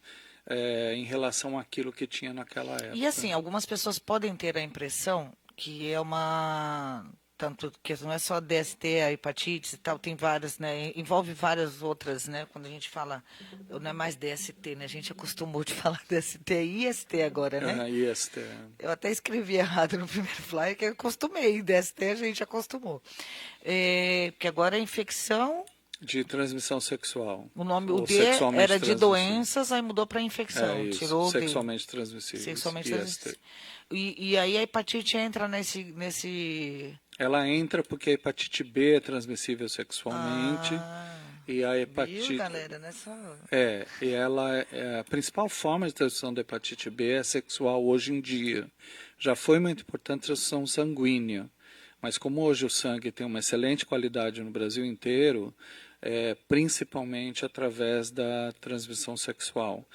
Em relação àquilo que tinha naquela época. E assim, algumas pessoas podem ter a impressão que é uma... Tanto que não é só DST, a hepatite e tal, tem várias, né? Envolve várias outras, né? Quando a gente fala, não é mais DST, né? A gente acostumou de falar DST, é IST agora, né? IST. Eu até escrevi errado no primeiro flyer, que eu acostumei. DST a gente acostumou. Porque agora é infecção... De transmissão sexual. O D era de doenças, aí mudou para infecção. Tirou sexualmente transmissível. Sexualmente transmissível. E aí a hepatite entra nesse... Ela entra porque a hepatite B é transmissível sexualmente. E a hepatite... Viu, galera? Nessa... E ela a principal forma de transmissão da hepatite B é sexual hoje em dia. Já foi muito importante a transfusão sanguínea. Mas como hoje o sangue tem uma excelente qualidade no Brasil inteiro, principalmente através da transmissão sexual.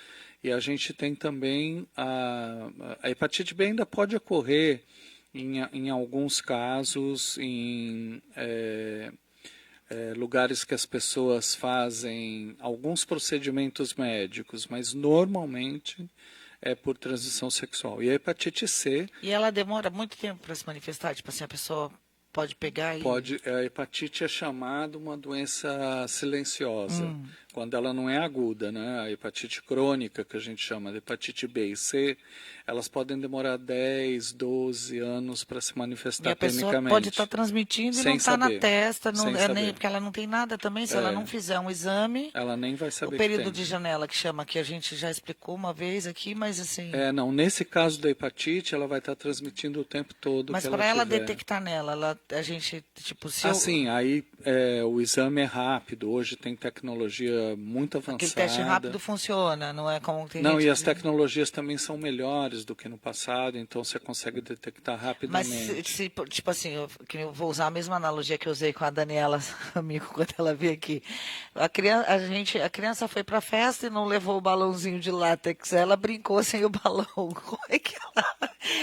E a gente tem também a hepatite B ainda pode ocorrer em alguns casos em lugares que as pessoas fazem alguns procedimentos médicos, mas normalmente é por transmissão sexual. E a hepatite C... E ela demora muito tempo para se manifestar? Tipo assim, a pessoa pode pegar e... A hepatite é chamada uma doença silenciosa, quando ela não é aguda, né? A hepatite crônica, que a gente chama de hepatite B e C, elas podem demorar 10, 12 anos para se manifestar E a pessoa clinicamente. pode estar transmitindo e Sem não está na saber. testa, Sem nem, saber. porque ela não tem nada também. Se ela não fizer um exame, ela nem vai o saber período que tem. de janela que chama, que a gente já explicou uma vez aqui, mas assim... Não, nesse caso da hepatite, ela vai estar transmitindo o tempo todo Mas que para ela ela tiver. detectar nela, a gente, tipo, se Assim, aí o exame é rápido, hoje tem tecnologia muito avançada. aquele teste rápido funciona, não é como tem Não, gente e que as tecnologias também são melhores do que no passado, então você consegue detectar Mas, rapidamente. tipo assim, eu vou usar a mesma analogia que eu usei com a Daniela, amigo, quando ela veio aqui. A criança foi para a festa e não levou o balãozinho de látex. Ela brincou sem o balão.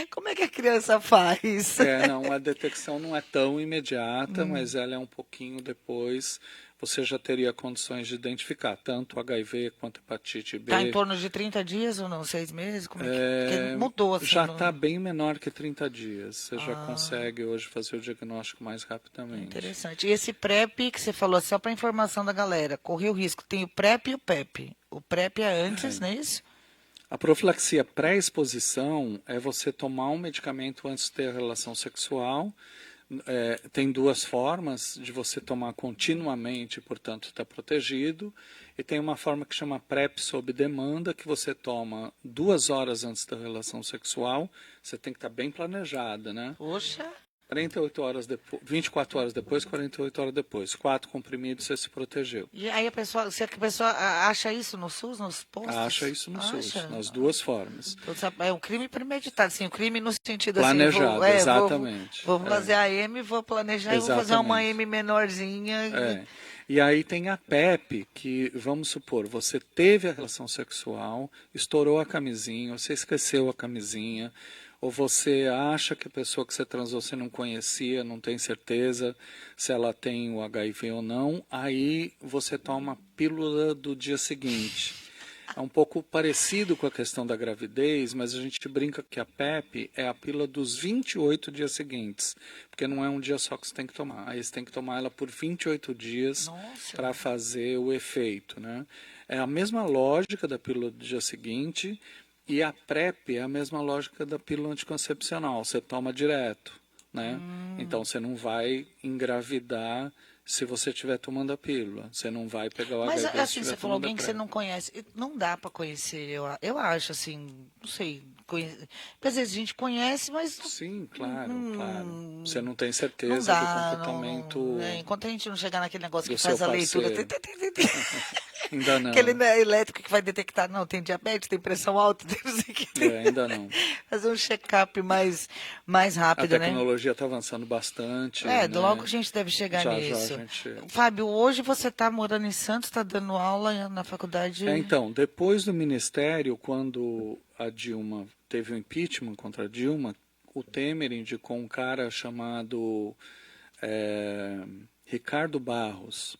Como é que a criança faz? Não, a detecção não é tão imediata, mas ela é um pouquinho depois. Você já teria condições de identificar tanto HIV quanto hepatite B. Está em torno de 30 dias ou não? 6 meses? Como é que... Porque mudou assim. Já está bem menor que 30 dias. Você já consegue hoje fazer o diagnóstico mais rapidamente. Interessante. E esse PrEP que você falou, só para informação da galera, correu o risco. Tem o PrEP e o PEP. O PrEP é antes, não é isso? A profilaxia pré-exposição é você tomar um medicamento antes de ter a relação sexual. Tem duas formas de você tomar continuamente, portanto está protegido, e tem uma forma que chama PrEP sob demanda, que você toma 2 horas antes da relação sexual. Você tem que estar bem planejada, né? Poxa. 48 horas depois, 24 horas depois, 48 horas depois. 4 comprimidos, você se protegeu. E aí se a pessoa acha isso no SUS, nos postos? Acha isso no SUS, nas duas formas. Então, é um crime premeditado, assim, o crime no sentido Planejado, assim, exatamente. Vou fazer a M, vou planejar e vou fazer uma M menorzinha. E aí tem a PEP, que, vamos supor, você teve a relação sexual, estourou a camisinha, você esqueceu a camisinha, ou você acha que a pessoa que você transou você não conhecia, não tem certeza se ela tem o HIV ou não, aí você toma a pílula do dia seguinte. É um pouco parecido com a questão da gravidez, mas a gente brinca que a PEP é a pílula dos 28 dias seguintes, porque não é um dia só que você tem que tomar. Aí você tem que tomar ela por 28 dias para fazer o efeito, né? É a mesma lógica da pílula do dia seguinte, e a PrEP é a mesma lógica da pílula anticoncepcional, você toma direto, né? Então você não vai engravidar se você estiver tomando a pílula. Você não vai pegar o HIV. Mas assim, você falou alguém que você não conhece. Não dá para conhecer, eu acho, assim, não sei. Porque às vezes a gente conhece, mas... Sim, claro, claro. Você não tem Não certeza dá, do comportamento enquanto a gente não chegar naquele negócio do que faz seu a leitura... Ainda não. Aquele elétrico que vai detectar, não, tem diabetes, tem pressão alta, tem não sei o que. Ainda não. Fazer um check-up mais rápido, A né? tecnologia está avançando bastante. Né? Logo a gente deve chegar nisso. Fábio, hoje você está morando em Santos, está dando aula na faculdade... Então, depois do Ministério, quando a Dilma teve o impeachment contra a Dilma, o Temer indicou um cara chamado Ricardo Barros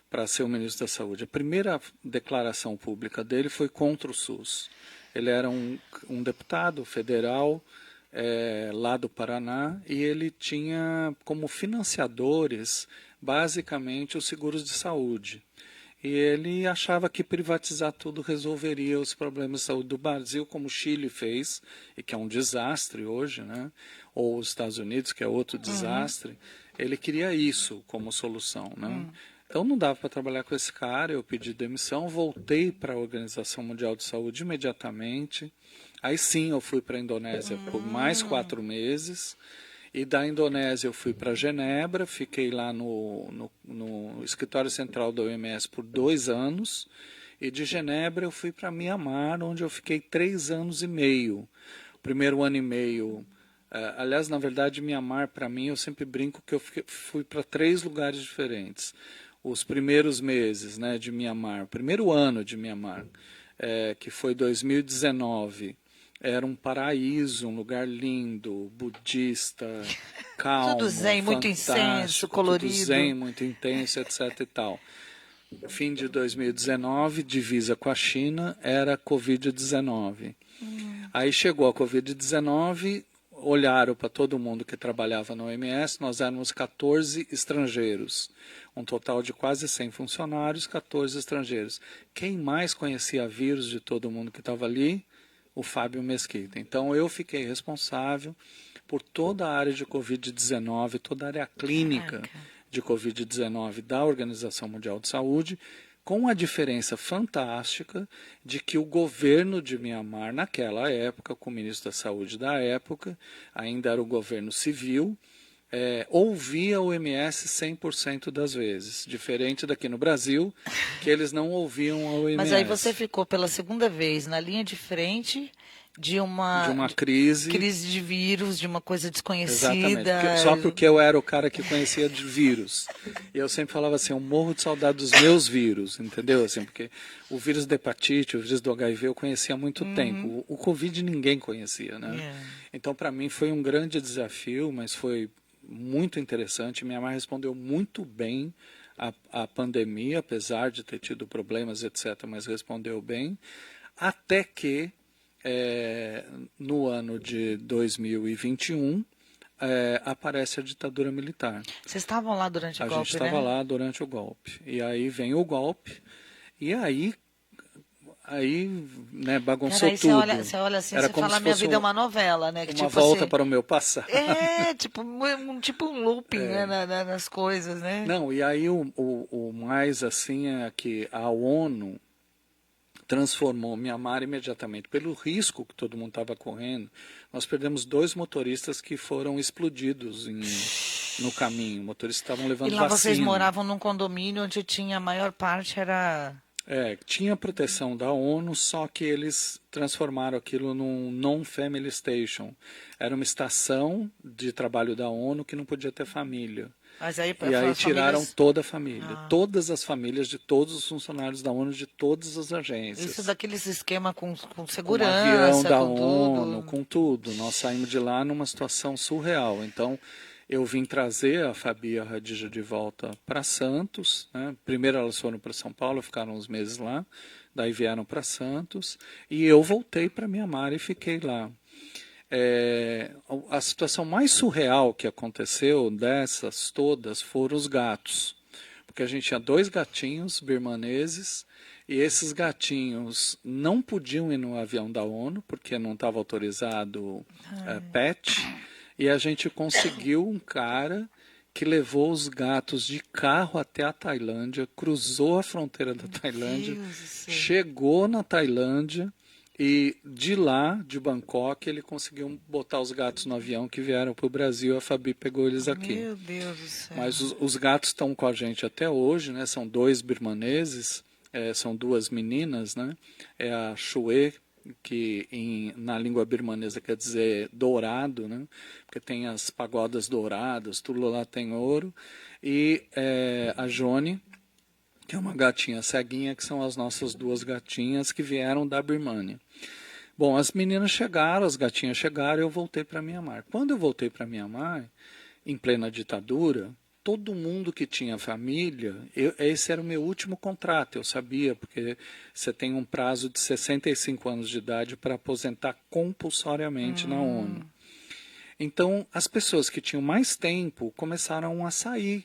para ser o ministro da Saúde. A primeira declaração pública dele foi contra o SUS. Ele era um deputado federal lá do Paraná e ele tinha como financiadores basicamente os seguros de saúde. E ele achava que privatizar tudo resolveria os problemas de saúde do Brasil, como o Chile fez, e que é um desastre hoje, né? Ou os Estados Unidos, que é outro desastre. Ele queria isso como solução, né? Então não dava para trabalhar com esse cara, eu pedi demissão, voltei para a Organização Mundial de Saúde imediatamente. Aí sim eu fui para a Indonésia por mais 4 meses. E da Indonésia eu fui para Genebra, fiquei lá no escritório central da OMS por 2 anos. E de Genebra eu fui para Mianmar, onde eu fiquei 3 anos e meio. O primeiro ano e meio... aliás, na verdade, Mianmar, para mim, eu sempre brinco que eu fui para 3 lugares diferentes. os primeiros meses, né, de Mianmar, o primeiro ano de Mianmar, que foi 2019, era um paraíso, um lugar lindo, budista, Tudo calmo, zen, muito incenso, fantástico, tudo zen, colorido. muito intenso, etc. e tal. Fim de 2019, divisa com a China, era Covid-19. Aí chegou a Covid-19, olharam para todo mundo que trabalhava na OMS, nós éramos 14 estrangeiros, um total de quase 100 funcionários, 14 estrangeiros. Quem mais conhecia vírus de todo mundo que estava ali? O Fábio Mesquita. Então eu fiquei responsável por toda a área de Covid-19, toda a área clínica Caraca. de Covid-19 da Organização Mundial de Saúde, com a diferença fantástica de que o governo de Mianmar, naquela época, com o ministro da Saúde da época, ainda era o governo civil, ouvia a OMS 100% das vezes, diferente daqui no Brasil, que eles não ouviam a OMS. Mas aí você ficou pela segunda vez na linha de frente de De uma uma crise. crise de vírus, de uma coisa Exatamente. desconhecida. Só porque eu era o cara que conhecia de vírus. E eu sempre falava assim, eu morro de saudade dos meus vírus, entendeu? Assim, porque o vírus da hepatite, o vírus do HIV eu conhecia há muito tempo. O Covid ninguém conhecia, né? Então, para mim, foi um grande desafio, mas foi muito interessante. Minha mãe respondeu muito bem à pandemia, apesar de ter tido problemas, etc., mas respondeu bem. Até que, no ano de 2021, aparece a ditadura militar. Vocês estavam lá durante o A golpe, gente estava né? lá durante o golpe. E aí vem o golpe, e aí né, bagunçou Cara, aí tudo. você olha assim, Era você como fala, se minha fosse vida é uma novela, né? Que uma tipo volta assim, para o meu passado. tipo um looping, né, nas coisas, né? Não, e aí o mais assim é que a ONU transformou Mianmar imediatamente, pelo risco que todo mundo estava correndo. Nós perdemos 2 motoristas que foram explodidos no caminho, motoristas que estavam E levando lá vocês vacina. moravam num condomínio onde tinha a maior parte era... Tinha proteção da ONU, só que eles transformaram aquilo num non-family station. Era uma estação de trabalho da ONU que não podia ter família. Mas aí E aí as tiraram famílias... toda a família, todas as famílias de todos os funcionários da ONU, de todas as agências. Isso daqueles esquema com Com o avião segurança, da com ONU, tudo. com tudo. Nós saímos de lá numa situação surreal. Então, eu vim trazer a Fabi e a Radija de volta para Santos. Né? Primeiro elas foram para São Paulo, ficaram uns meses lá. Daí vieram para Santos. E eu voltei para Mianmar e fiquei lá. A situação mais surreal que aconteceu dessas todas foram os gatos. Porque a gente tinha 2 gatinhos birmaneses e esses gatinhos não podiam ir no avião da ONU porque não estava autorizado pet. E a gente conseguiu um cara que levou os gatos de carro até a Tailândia, cruzou a fronteira da Tailândia, Deus do céu. chegou na Tailândia e de lá, de Bangkok, ele conseguiu botar os gatos no avião que vieram para o Brasil. A Fabi pegou eles aqui. Meu Deus do céu. Mas os gatos estão com a gente até hoje, né? São 2 birmaneses, são 2 meninas, né? É a Shue, que na língua birmanesa quer dizer dourado, né? Porque tem as pagodas douradas, tudo lá tem ouro. E a Jone, que é uma gatinha ceguinha, que são as nossas 2 gatinhas que vieram da Birmânia. Bom, as meninas chegaram, as gatinhas chegaram, eu voltei para Mianmar. Quando eu voltei para Mianmar, em plena ditadura, todo mundo que tinha família, esse era o meu último contrato, eu sabia, porque você tem um prazo de 65 anos de idade para aposentar compulsoriamente na ONU. Então, as pessoas que tinham mais tempo começaram a sair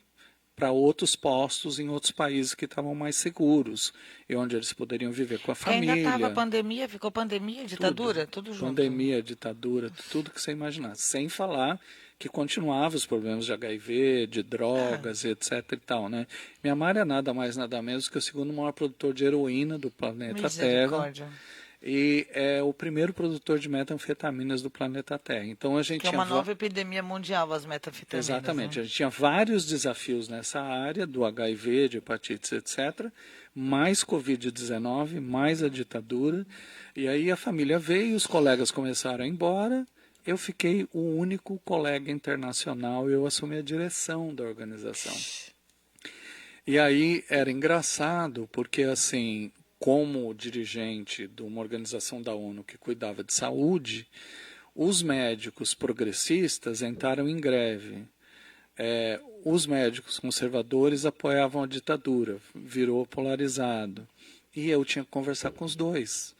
para outros postos em outros países que estavam mais seguros e onde eles poderiam viver com a Porque ainda família. estava pandemia, ficou pandemia, ditadura, tudo junto. Pandemia, ditadura, tudo que você imaginar. Sem falar que continuava os problemas de HIV, de drogas, etc e tal, né? Mianmar é nada mais, nada menos que o segundo maior produtor de heroína do planeta Terra Misericórdia. e é o primeiro produtor de metanfetaminas do planeta Terra. Então a gente Que é tinha uma nova epidemia mundial, as metanfetaminas. Exatamente. Né? A gente tinha vários desafios nessa área, do HIV, de hepatites, etc., mais Covid-19, mais a ditadura. E aí a família veio, os colegas começaram a ir embora. Eu fiquei o único colega internacional e eu assumi a direção da organização. E aí era engraçado, porque assim, como dirigente de uma organização da ONU que cuidava de saúde, os médicos progressistas entraram em greve. Os médicos conservadores apoiavam a ditadura, virou polarizado. E eu tinha que conversar com os dois,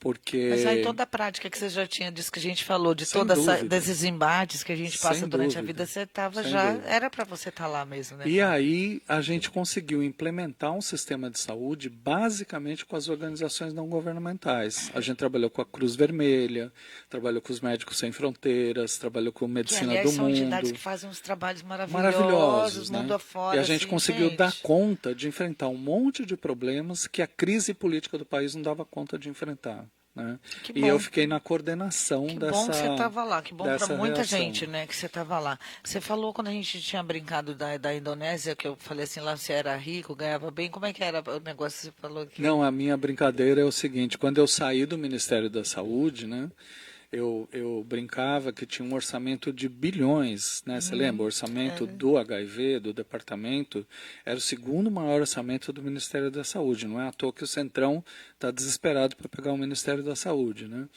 Mas aí porque, toda a prática que você já tinha, disso que a gente falou, de sem dúvida, desses embates que a gente passa sem durante a vida, dúvida, você estava sem já, dúvida. era para você estar lá mesmo, né, E Fábio? aí a gente conseguiu implementar um sistema de saúde basicamente com as organizações não governamentais. A gente trabalhou com a Cruz Vermelha, trabalhou com os Médicos Sem Fronteiras, trabalhou com Que, Medicina aliás, do são entidades que Mundo, fazem uns trabalhos maravilhosos, maravilhosos, mundo né? E a afora, gente assim, conseguiu dar gente. conta de enfrentar um monte de problemas que a crise política do país não dava conta de enfrentar, né? Que E eu bom. fiquei na coordenação Que bom que você dessa, estava lá, que bom para dessa muita gente, reação. né, que você estava lá. Você falou quando a gente tinha brincado da Indonésia, que eu falei assim, lá você era rico, ganhava bem, como é que era o negócio que você falou aqui? Não, a minha brincadeira é o seguinte, quando eu saí do Ministério da Saúde, né, eu brincava que tinha um orçamento de bilhões, né? Você lembra? O orçamento do HIV, do departamento, era o segundo maior orçamento do Ministério da Saúde. Não é à toa que o Centrão está desesperado para pegar o Ministério da Saúde, né?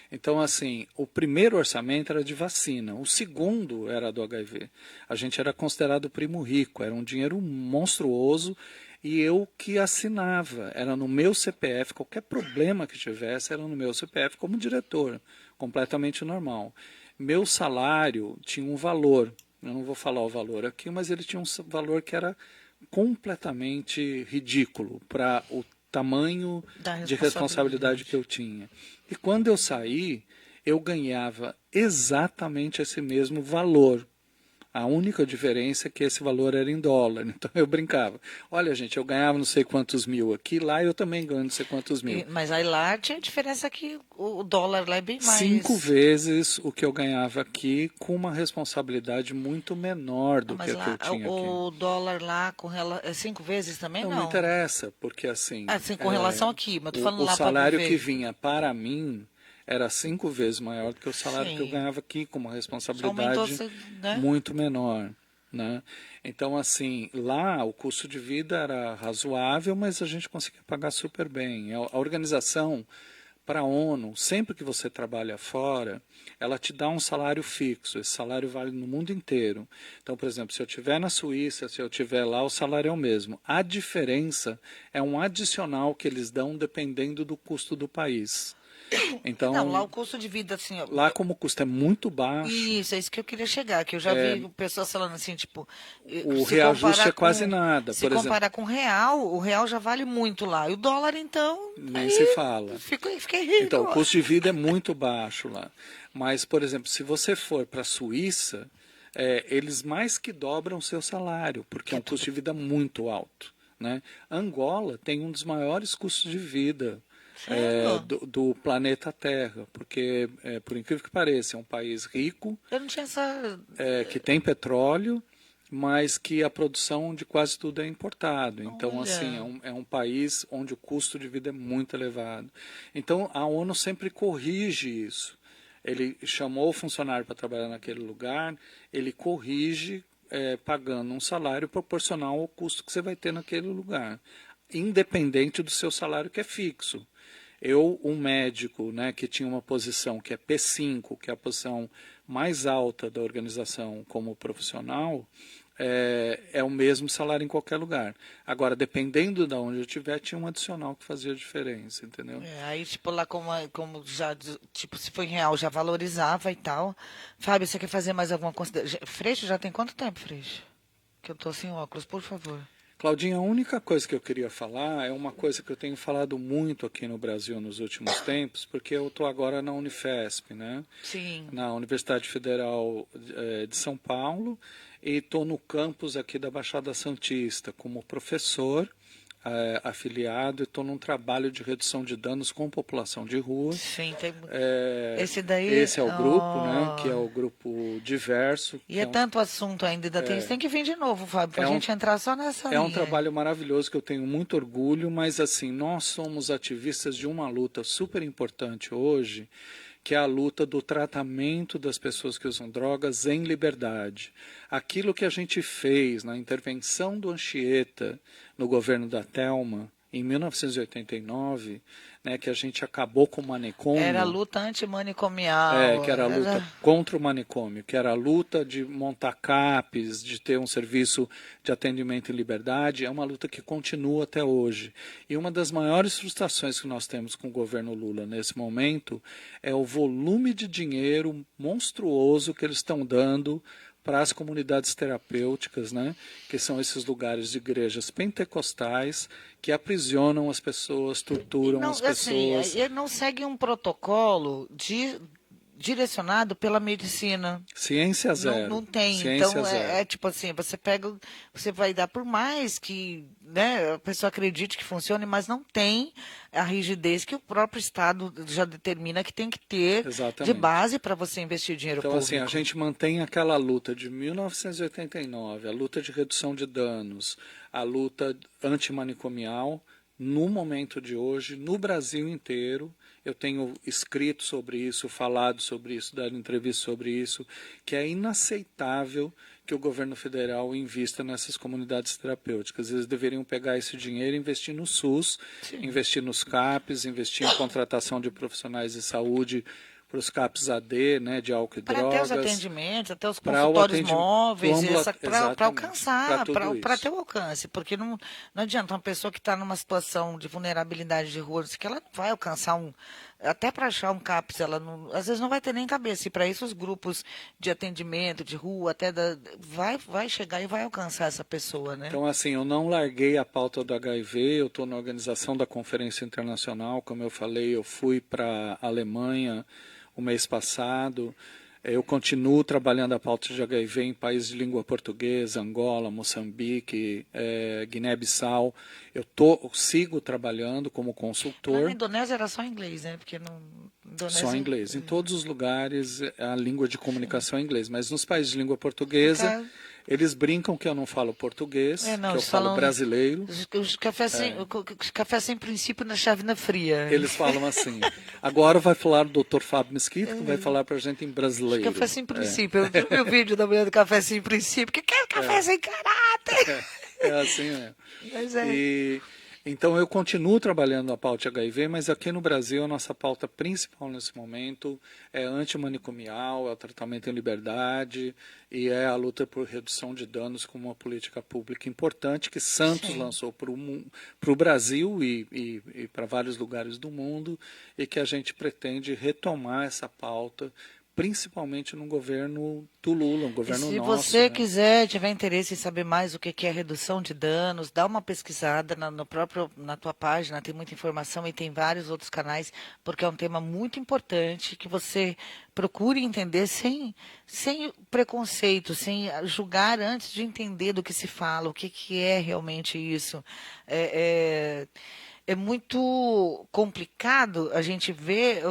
Então, assim, o primeiro orçamento era de vacina, o segundo era do HIV. A gente era considerado primo rico, era um dinheiro monstruoso e eu que assinava, era no meu CPF, qualquer problema que tivesse era no meu CPF como diretor, completamente normal. Meu salário tinha um valor, eu não vou falar o valor aqui, mas ele tinha um valor que era completamente ridículo para o tamanho Da de responsabilidade que responsabilidade. eu tinha. E quando eu saí, eu ganhava exatamente esse mesmo valor. A única diferença é que esse valor era em dólar. Então eu brincava. Olha, gente, eu ganhava não sei quantos mil aqui, lá eu também ganho não sei quantos mil. Mas aí lá tinha diferença que o dólar lá é bem 5 mais. vezes o que eu ganhava aqui, com uma responsabilidade muito menor Ah, do que mas a que lá eu tinha aqui. o dólar lá é 5 vezes também, Não, não não? interessa, porque assim, Assim, com relação aqui, mas tô falando o lá para salário que viver. vinha para mim era 5 vezes maior do que o salário que eu Sim. ganhava aqui, com uma Só aumentou, responsabilidade né? muito menor, né? Então, assim, lá o custo de vida era razoável, mas a gente conseguia pagar super bem. A organização para a ONU, sempre que você trabalha fora, ela te dá um salário fixo. Esse salário vale no mundo inteiro. Então, por exemplo, se eu estiver na Suíça, se eu estiver lá, o salário é o mesmo. A diferença é um adicional que eles dão dependendo do custo do país. Não, lá Então, o custo de vida, assim, ó, lá como o custo é muito baixo, isso, é isso que eu queria chegar, que eu já vi pessoas falando assim, tipo, o reajuste é quase nada. se Por exemplo, comparar com o real já vale muito lá. E o dólar, então, nem se aí fala. fiquei Então, rico. o custo de vida é muito baixo lá. Mas, por exemplo, se você for para a Suíça, eles mais que dobram o seu salário, porque Que é é um custo tudo. de vida muito alto. Né? Angola tem um dos maiores custos de vida Sério? do planeta Terra, porque, por incrível que pareça, é um país rico, Eu não tinha essa. que tem petróleo, mas que a produção de quase tudo é importado. Então, assim, Olha. é um país onde o custo de vida é muito elevado. Então, a ONU sempre corrige isso. Ele chamou o funcionário para trabalhar naquele lugar, ele corrige pagando um salário proporcional ao custo que você vai ter naquele lugar, independente do seu salário que é fixo. Um médico, né, que tinha uma posição que é P5, que é a posição mais alta da organização como profissional, o mesmo salário em qualquer lugar. Agora, dependendo de onde eu estiver, tinha um adicional que fazia diferença, entendeu? Aí, tipo, lá como já, tipo, se for em real, já valorizava e tal. Fábio, você quer fazer mais alguma consideração? Freixo, já tem quanto tempo, Freixo? Que eu tô sem óculos, por favor. Claudinha, a única coisa que eu queria falar é uma coisa que eu tenho falado muito aqui no Brasil nos últimos tempos, porque eu estou agora na Unifesp, né? Sim. Na Universidade Federal de São Paulo, e estou no campus aqui da Baixada Santista como professor afiliado, e estou num trabalho de redução de danos com população de rua. Sim, tem. É, Esse daí. esse é o grupo, né? Que é o grupo diverso, E que é tanto assunto ainda tem. Você tem que vir de novo, Fábio, pra é um gente entrar só nessa é um linha aí. trabalho maravilhoso que eu tenho muito orgulho, mas assim, nós somos ativistas de uma luta super importante hoje, que é a luta do tratamento das pessoas que usam drogas em liberdade. Aquilo que a gente fez na intervenção do Anchieta no governo da Thelma, em 1989, né, que a gente acabou com o manicômio. Era a luta antimanicomial. Que era a luta contra o manicômio, que era a luta de montar CAPs, de ter um serviço de atendimento em liberdade, é uma luta que continua até hoje. E uma das maiores frustrações que nós temos com o governo Lula nesse momento é o volume de dinheiro monstruoso que eles estão dando para as comunidades terapêuticas, né, que são esses lugares de igrejas pentecostais que aprisionam as pessoas, torturam não, as pessoas. Assim, ele não segue um protocolo direcionado pela medicina. Ciência zero. Não tem. Ciência Então, zero. tipo assim, você vai dar, por mais que, né, a pessoa acredite que funcione, mas não tem a rigidez que o próprio Estado já determina que tem que ter. Exatamente. De base para você investir dinheiro público. Então, assim, a gente mantém aquela luta de 1989, a luta de redução de danos, a luta antimanicomial, no momento de hoje, no Brasil inteiro. Eu tenho escrito sobre isso, falado sobre isso, dado entrevista sobre isso, que é inaceitável que o governo federal invista nessas comunidades terapêuticas. Eles deveriam pegar esse dinheiro e investir no SUS, Sim. investir nos CAPs, investir em contratação de profissionais de saúde para os CAPs AD, né, de álcool e drogas. Para ter os atendimentos, até os consultórios móveis, para alcançar, para ter o alcance. Porque não adianta uma pessoa que está numa situação de vulnerabilidade de rua, que ela não vai alcançar até para achar um CAPS, ela não, às vezes não vai ter nem cabeça. E para isso os grupos de atendimento, de rua, vai chegar e vai alcançar essa pessoa, né? Então, assim, eu não larguei a pauta do HIV, eu estou na organização da Conferência Internacional, como eu falei, eu fui para a Alemanha o mês passado. Eu continuo trabalhando a pauta de HIV em países de língua portuguesa, Angola, Moçambique, Guiné-Bissau. Eu sigo trabalhando como consultor. Na Indonésia era só inglês, né? Porque Só inglês. Em todos os lugares a língua de comunicação é inglês, mas nos países de língua portuguesa eles brincam que eu não falo português, que eu falo brasileiro. Os café sem princípio na chávena fria. Eles falam assim. Agora vai falar o Dr. Fábio Mesquita, que vai falar pra gente em brasileiro. Café sem princípio. Eu vi o vídeo da mulher do café sem princípio. Que é café sem caráter? É assim mesmo. Então, eu continuo trabalhando a pauta HIV, mas aqui no Brasil a nossa pauta principal nesse momento é antimanicomial, é o tratamento em liberdade e é a luta por redução de danos como uma política pública importante que Santos lançou para o Brasil e para vários lugares do mundo e que a gente pretende retomar essa pauta principalmente no governo do Lula, um governo nosso. Se você quiser, tiver interesse em saber mais o que é redução de danos, dá uma pesquisada na tua página, tem muita informação e tem vários outros canais, porque é um tema muito importante que você procure entender sem preconceito, sem julgar antes de entender do que se fala, o que é realmente isso. É muito complicado a gente ver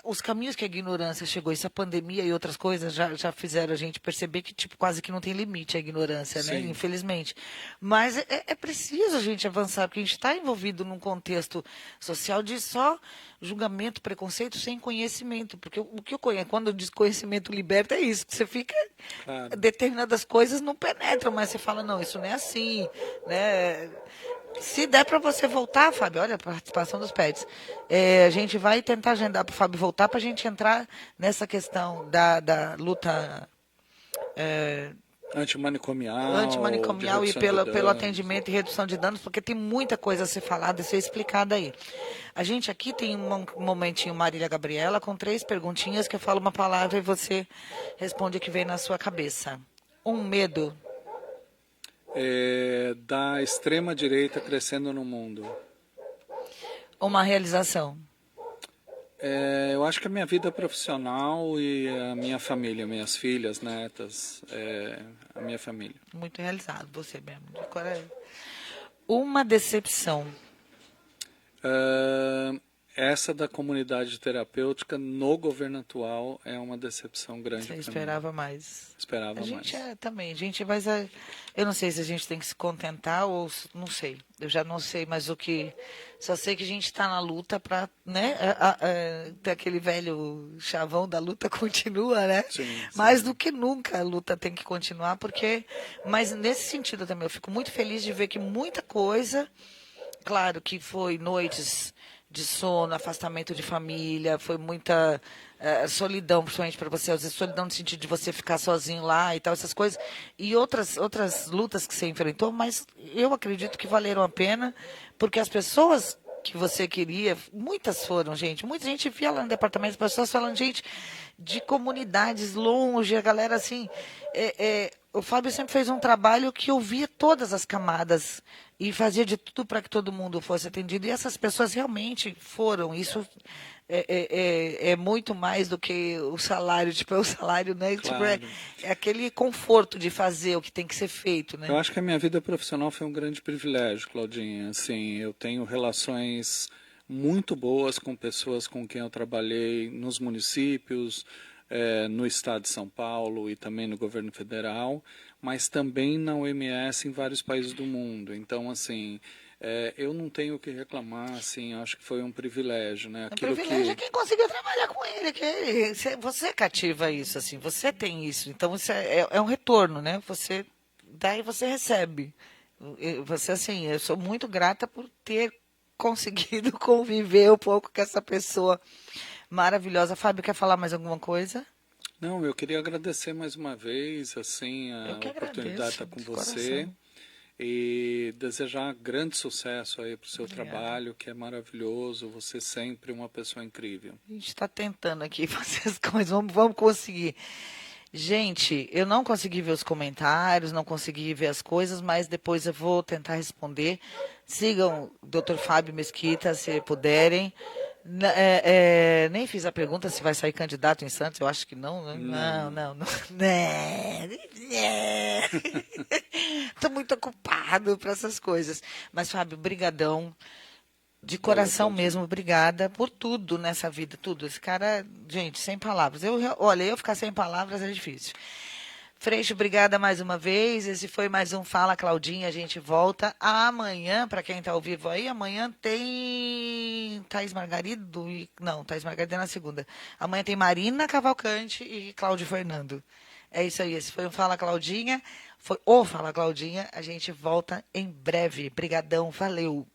os caminhos que a ignorância chegou. Isso, a pandemia e outras coisas já fizeram a gente perceber que quase que não tem limite a ignorância, né? Infelizmente. Mas é preciso a gente avançar, porque a gente está envolvido num contexto social de só julgamento, preconceito, sem conhecimento. Porque o que eu conheço, quando eu diz conhecimento liberta, é isso, que você fica... Determinadas coisas não penetram, mas você fala, não, isso não é assim, né? Se der para você voltar, Fábio, olha a participação dos pets. A gente vai tentar agendar para o Fábio voltar para a gente entrar nessa questão da luta antimanicomial e pelo atendimento e redução de danos, porque tem muita coisa a ser falada e ser explicada aí. A gente aqui tem um momentinho Marília Gabriela com 3 perguntinhas que eu falo uma palavra e você responde o que vem na sua cabeça. Medo. Da extrema-direita crescendo no mundo. Uma realização. Eu acho que a minha vida profissional e a minha família, minhas filhas, netas, a minha família. Muito realizado, você mesmo. Uma decepção. essa da comunidade terapêutica no governo atual é uma decepção grande Você para mim. esperava mais. Esperava A gente mais. também, a gente vai. Eu não sei se a gente tem que se contentar ou não sei. Eu já não sei mais o que. Só sei que a gente está na luta para, né? Ter aquele velho chavão da luta continua, né? Sim, Mais do que nunca a luta tem que continuar, porque. Mas nesse sentido também, eu fico muito feliz de ver que muita coisa. Claro que foi noites de sono, afastamento de família, foi muita solidão, principalmente para você, às vezes solidão no sentido de você ficar sozinho lá e tal, essas coisas, e outras lutas que você enfrentou, mas eu acredito que valeram a pena, porque as pessoas que você queria, muitas foram, gente, muita gente via lá no departamento, as pessoas falando, gente, de comunidades longe, a galera assim, o Fábio sempre fez um trabalho que ouvia todas as camadas e fazia de tudo para que todo mundo fosse atendido. E essas pessoas realmente foram. Isso é muito mais do que o salário. Tipo, é o salário, né? Tipo, Claro. é aquele conforto de fazer o que tem que ser feito, né? Eu acho que a minha vida profissional foi um grande privilégio, Claudinha. Assim, eu tenho relações muito boas com pessoas com quem eu trabalhei nos municípios, no estado de São Paulo e também no governo federal, mas também na OMS em vários países do mundo. Então, assim, eu não tenho o que reclamar, assim, acho que foi um privilégio, né? O privilégio é quem conseguiu trabalhar com ele, você cativa isso, assim, você tem isso. Então, isso é um retorno, né? Você dá e você recebe. Você, assim, eu sou muito grata por ter conseguido conviver um pouco com essa pessoa maravilhosa. Fábio, quer falar mais alguma coisa? Não, eu queria agradecer mais uma vez, assim, Eu a que oportunidade de agradeço, estar com de você coração. e desejar grande sucesso aí para o seu Obrigada. trabalho, que é maravilhoso. Você é sempre uma pessoa incrível. A gente está tentando aqui fazer as coisas, vamos conseguir. Gente, eu não consegui ver os comentários, não consegui ver as coisas, mas depois eu vou tentar responder. Sigam o Dr. Fábio Mesquita, se puderem. Nem fiz a pergunta se vai sair candidato em Santos, eu acho que não, né? Não. Estou muito ocupado para essas coisas. Mas, Fábio, brigadão. De coração Claudinha. mesmo, obrigada por tudo nessa vida, tudo. Esse cara, gente, sem palavras. Olha, eu ficar sem palavras é difícil. Freixo, obrigada mais uma vez. Esse foi mais um Fala Claudinha. A gente volta amanhã, para quem está ao vivo aí. Amanhã tem Thaís Margarido. Não, Thaís Margarido é na segunda. Amanhã tem Marina Cavalcante e Cláudio Fernando. É isso aí. Esse foi um Fala Claudinha. Foi o Fala Claudinha. A gente volta em breve. Brigadão, valeu.